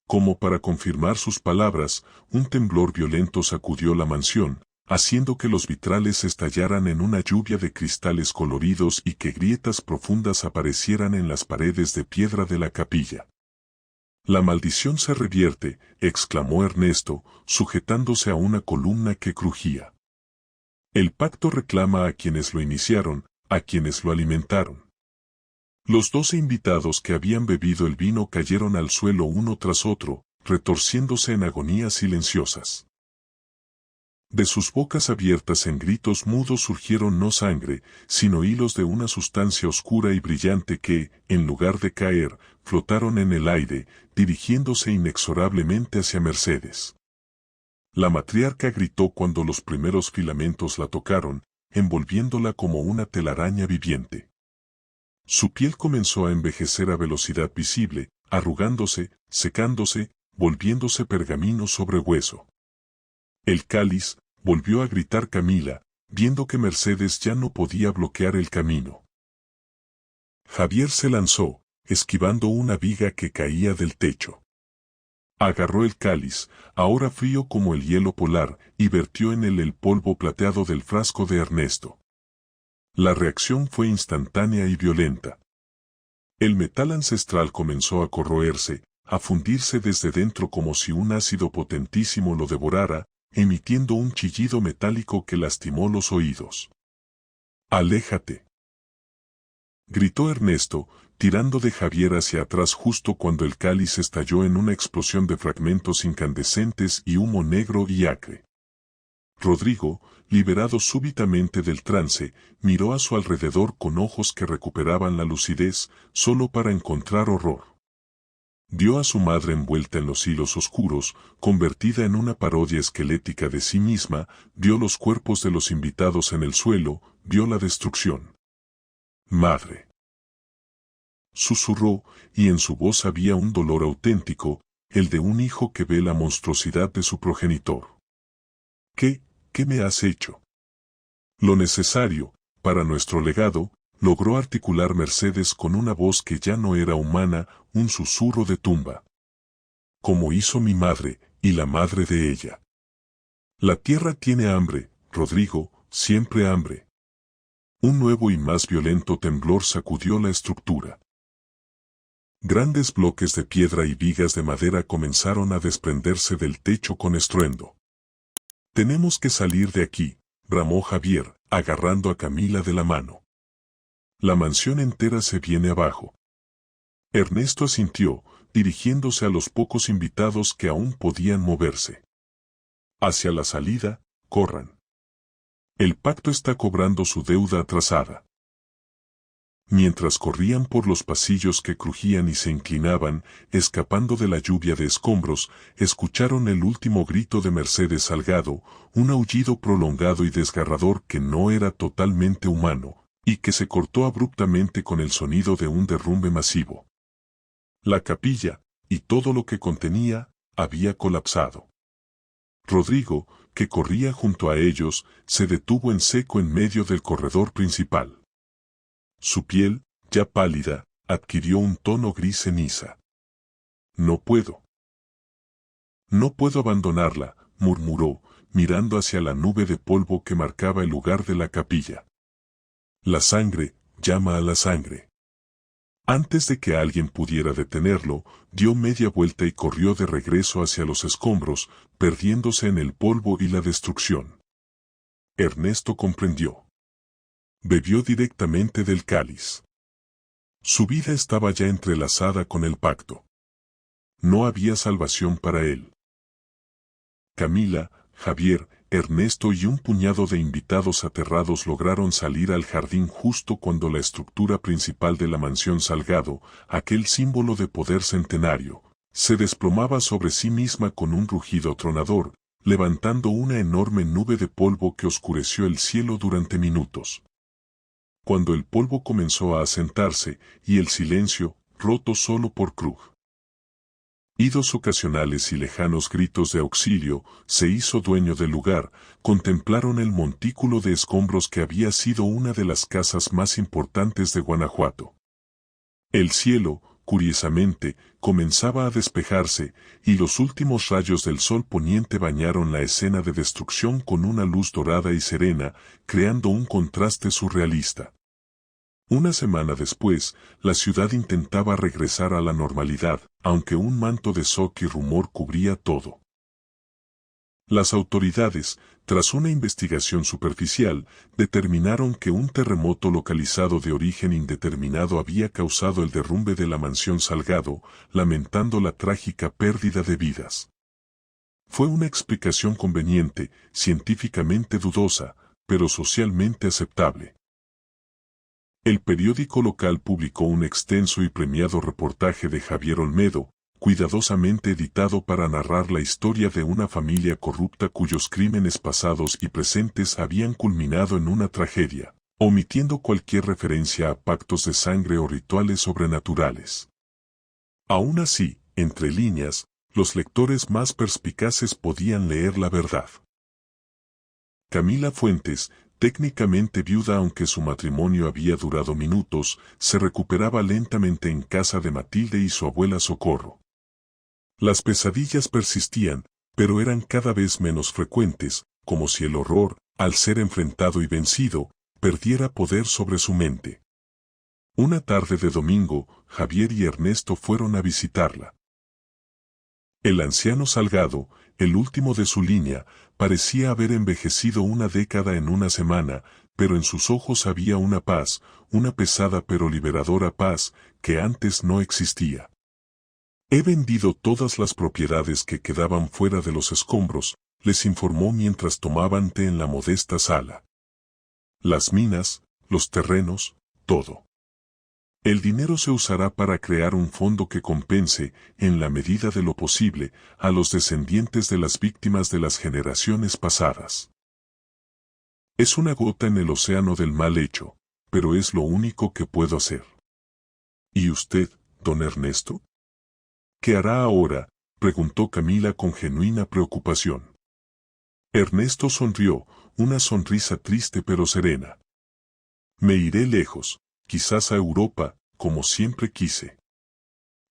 Como para confirmar sus palabras, un temblor violento sacudió la mansión, haciendo que los vitrales estallaran en una lluvia de cristales coloridos y que grietas profundas aparecieran en las paredes de piedra de la capilla. La maldición se revierte, exclamó Ernesto, sujetándose a una columna que crujía. El pacto reclama a quienes lo iniciaron, a quienes lo alimentaron. Los 12 invitados que habían bebido el vino cayeron al suelo uno tras otro, retorciéndose en agonías silenciosas. De sus bocas abiertas en gritos mudos surgieron no sangre, sino hilos de una sustancia oscura y brillante que, en lugar de caer, flotaron en el aire, dirigiéndose inexorablemente hacia Mercedes. La matriarca gritó cuando los primeros filamentos la tocaron, envolviéndola como una telaraña viviente. Su piel comenzó a envejecer a velocidad visible, arrugándose, secándose, volviéndose pergamino sobre hueso. El cáliz, volvió a gritar Camila, viendo que Mercedes ya no podía bloquear el camino. Javier se lanzó, esquivando una viga que caía del techo. Agarró el cáliz, ahora frío como el hielo polar, y vertió en él el polvo plateado del frasco de Ernesto. La reacción fue instantánea y violenta. El metal ancestral comenzó a corroerse, a fundirse desde dentro como si un ácido potentísimo lo devorara, emitiendo un chillido metálico que lastimó los oídos. «¡Aléjate!», gritó Ernesto, tirando de Javier hacia atrás justo cuando el cáliz estalló en una explosión de fragmentos incandescentes y humo negro y acre. Rodrigo, liberado súbitamente del trance, miró a su alrededor con ojos que recuperaban la lucidez, solo para encontrar horror. Vio a su madre envuelta en los hilos oscuros, convertida en una parodia esquelética de sí misma, vio los cuerpos de los invitados en el suelo, vio la destrucción. «Madre», susurró, y en su voz había un dolor auténtico, el de un hijo que ve la monstruosidad de su progenitor. ¿Qué me has hecho? Lo necesario, para nuestro legado, logró articular Mercedes con una voz que ya no era humana, un susurro de tumba. Como hizo mi madre, y la madre de ella. La tierra tiene hambre, Rodrigo, siempre hambre. Un nuevo y más violento temblor sacudió la estructura. Grandes bloques de piedra y vigas de madera comenzaron a desprenderse del techo con estruendo. «Tenemos que salir de aquí», bramó Javier, agarrando a Camila de la mano. «La mansión entera se viene abajo». Ernesto asintió, dirigiéndose a los pocos invitados que aún podían moverse. «Hacia la salida, corran. El pacto está cobrando su deuda atrasada». Mientras corrían por los pasillos que crujían y se inclinaban, escapando de la lluvia de escombros, escucharon el último grito de Mercedes Salgado, un aullido prolongado y desgarrador que no era totalmente humano, y que se cortó abruptamente con el sonido de un derrumbe masivo. La capilla, y todo lo que contenía, había colapsado. Rodrigo, que corría junto a ellos, se detuvo en seco en medio del corredor principal. Su piel, ya pálida, adquirió un tono gris ceniza. «No puedo. No puedo abandonarla», murmuró, mirando hacia la nube de polvo que marcaba el lugar de la capilla. «La sangre, llama a la sangre». Antes de que alguien pudiera detenerlo, dio media vuelta y corrió de regreso hacia los escombros, perdiéndose en el polvo y la destrucción. Ernesto comprendió. Bebió directamente del cáliz. Su vida estaba ya entrelazada con el pacto. No había salvación para él. Camila, Javier, Ernesto y un puñado de invitados aterrados lograron salir al jardín justo cuando la estructura principal de la mansión Salgado, aquel símbolo de poder centenario, se desplomaba sobre sí misma con un rugido tronador, levantando una enorme nube de polvo que oscureció el cielo durante minutos. Cuando el polvo comenzó a asentarse, y el silencio, roto solo por Krug. Idos ocasionales y lejanos gritos de auxilio, se hizo dueño del lugar, contemplaron el montículo de escombros que había sido una de las casas más importantes de Guanajuato. El cielo, curiosamente, comenzaba a despejarse, y los últimos rayos del sol poniente bañaron la escena de destrucción con una luz dorada y serena, creando un contraste surrealista. Una semana después, la ciudad intentaba regresar a la normalidad, aunque un manto de shock y rumor cubría todo. Las autoridades, tras una investigación superficial, determinaron que un terremoto localizado de origen indeterminado había causado el derrumbe de la mansión Salgado, lamentando la trágica pérdida de vidas. Fue una explicación conveniente, científicamente dudosa, pero socialmente aceptable. El periódico local publicó un extenso y premiado reportaje de Javier Olmedo, cuidadosamente editado para narrar la historia de una familia corrupta cuyos crímenes pasados y presentes habían culminado en una tragedia, omitiendo cualquier referencia a pactos de sangre o rituales sobrenaturales. Aún así, entre líneas, los lectores más perspicaces podían leer la verdad. Camila Fuentes, técnicamente viuda aunque su matrimonio había durado minutos, se recuperaba lentamente en casa de Matilde y su abuela Socorro. Las pesadillas persistían, pero eran cada vez menos frecuentes, como si el horror, al ser enfrentado y vencido, perdiera poder sobre su mente. Una tarde de domingo, Javier y Ernesto fueron a visitarla. El anciano Salgado, el último de su línea, parecía haber envejecido una década en una semana, pero en sus ojos había una paz, una pesada pero liberadora paz, que antes no existía. He vendido todas las propiedades que quedaban fuera de los escombros, les informó mientras tomaban té en la modesta sala. Las minas, los terrenos, todo. El dinero se usará para crear un fondo que compense, en la medida de lo posible, a los descendientes de las víctimas de las generaciones pasadas. Es una gota en el océano del mal hecho, pero es lo único que puedo hacer. ¿Y usted, don Ernesto? ¿Qué hará ahora?, preguntó Camila con genuina preocupación. Ernesto sonrió, una sonrisa triste pero serena. Me iré lejos, quizás a Europa, como siempre quise.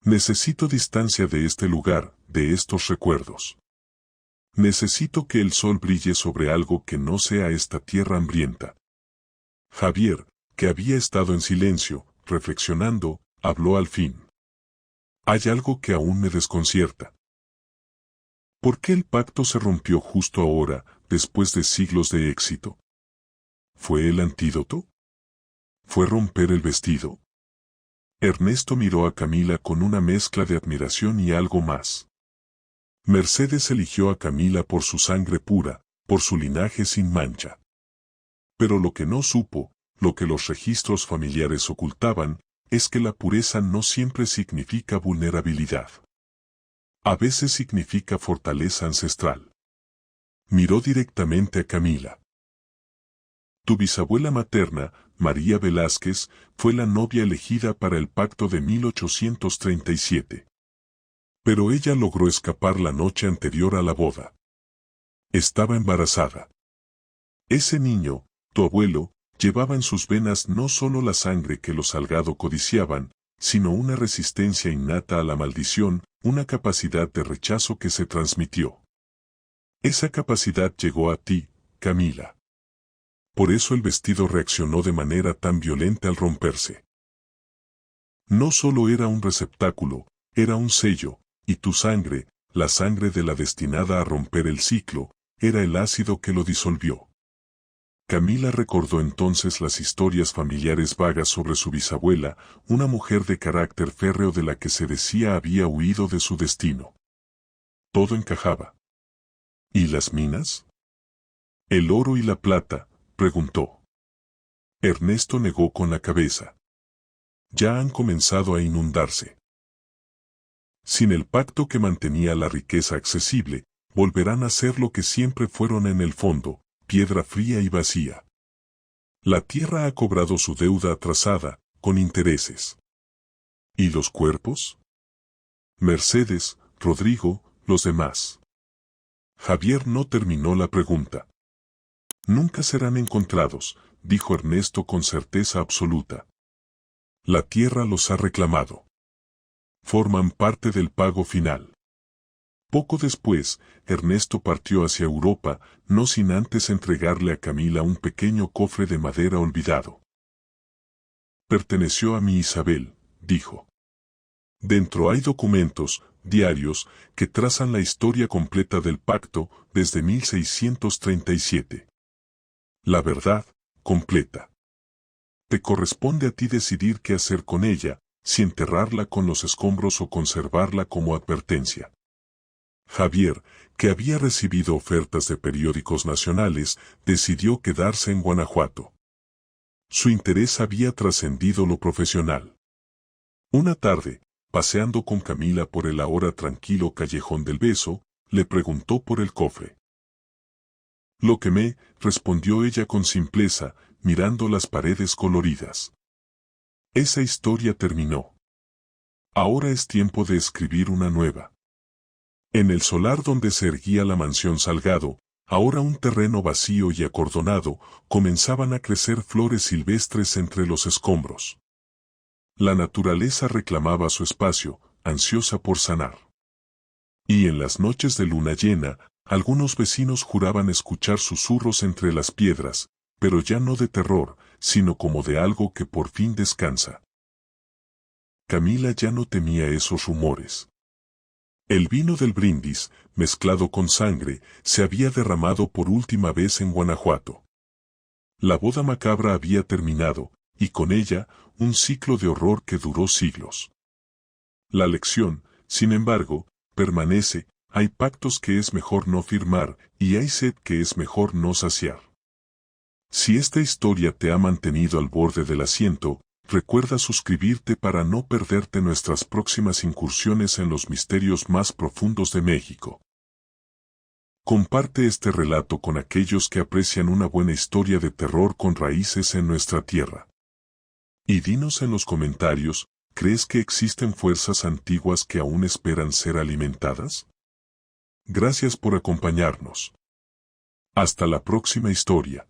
Necesito distancia de este lugar, de estos recuerdos. Necesito que el sol brille sobre algo que no sea esta tierra hambrienta. Javier, que había estado en silencio, reflexionando, habló al fin. Hay algo que aún me desconcierta. ¿Por qué el pacto se rompió justo ahora, después de siglos de éxito? ¿Fue el antídoto? ¿Fue romper el vestido? Ernesto miró a Camila con una mezcla de admiración y algo más. Mercedes eligió a Camila por su sangre pura, por su linaje sin mancha. Pero lo que no supo, lo que los registros familiares ocultaban, es que la pureza no siempre significa vulnerabilidad. A veces significa fortaleza ancestral. Miró directamente a Camila. Tu bisabuela materna, María Velázquez, fue la novia elegida para el pacto de 1837. Pero ella logró escapar la noche anterior a la boda. Estaba embarazada. Ese niño, tu abuelo, llevaba en sus venas no solo la sangre que los Salgado codiciaban, sino una resistencia innata a la maldición, una capacidad de rechazo que se transmitió. Esa capacidad llegó a ti, Camila. Por eso el vestido reaccionó de manera tan violenta al romperse. No solo era un receptáculo, era un sello, y tu sangre, la sangre de la destinada a romper el ciclo, era el ácido que lo disolvió. Camila recordó entonces las historias familiares vagas sobre su bisabuela, una mujer de carácter férreo de la que se decía había huido de su destino. Todo encajaba. ¿Y las minas? ¿El oro y la plata?, preguntó. Ernesto negó con la cabeza. Ya han comenzado a inundarse. Sin el pacto que mantenía la riqueza accesible, volverán a ser lo que siempre fueron en el fondo, piedra fría y vacía. La tierra ha cobrado su deuda atrasada, con intereses. ¿Y los cuerpos? Mercedes, Rodrigo, los demás. Javier no terminó la pregunta. Nunca serán encontrados, dijo Ernesto con certeza absoluta. La tierra los ha reclamado. Forman parte del pago final. Poco después, Ernesto partió hacia Europa, no sin antes entregarle a Camila un pequeño cofre de madera olvidado. Perteneció a mi Isabel, dijo. Dentro hay documentos, diarios, que trazan la historia completa del pacto desde 1637. La verdad, completa. Te corresponde a ti decidir qué hacer con ella, si enterrarla con los escombros o conservarla como advertencia. Javier, que había recibido ofertas de periódicos nacionales, decidió quedarse en Guanajuato. Su interés había trascendido lo profesional. Una tarde, paseando con Camila por el ahora tranquilo callejón del Beso, le preguntó por el cofre. Lo quemé, respondió ella con simpleza, mirando las paredes coloridas. Esa historia terminó. Ahora es tiempo de escribir una nueva. En el solar donde se erguía la mansión Salgado, ahora un terreno vacío y acordonado, comenzaban a crecer flores silvestres entre los escombros. La naturaleza reclamaba su espacio, ansiosa por sanar. Y en las noches de luna llena, algunos vecinos juraban escuchar susurros entre las piedras, pero ya no de terror, sino como de algo que por fin descansa. Camila ya no temía esos rumores. El vino del brindis, mezclado con sangre, se había derramado por última vez en Guanajuato. La boda macabra había terminado, y con ella, un ciclo de horror que duró siglos. La lección, sin embargo, permanece: hay pactos que es mejor no firmar, y hay sed que es mejor no saciar. Si esta historia te ha mantenido al borde del asiento, recuerda suscribirte para no perderte nuestras próximas incursiones en los misterios más profundos de México. Comparte este relato con aquellos que aprecian una buena historia de terror con raíces en nuestra tierra. Y dinos en los comentarios, ¿crees que existen fuerzas antiguas que aún esperan ser alimentadas? Gracias por acompañarnos. Hasta la próxima historia.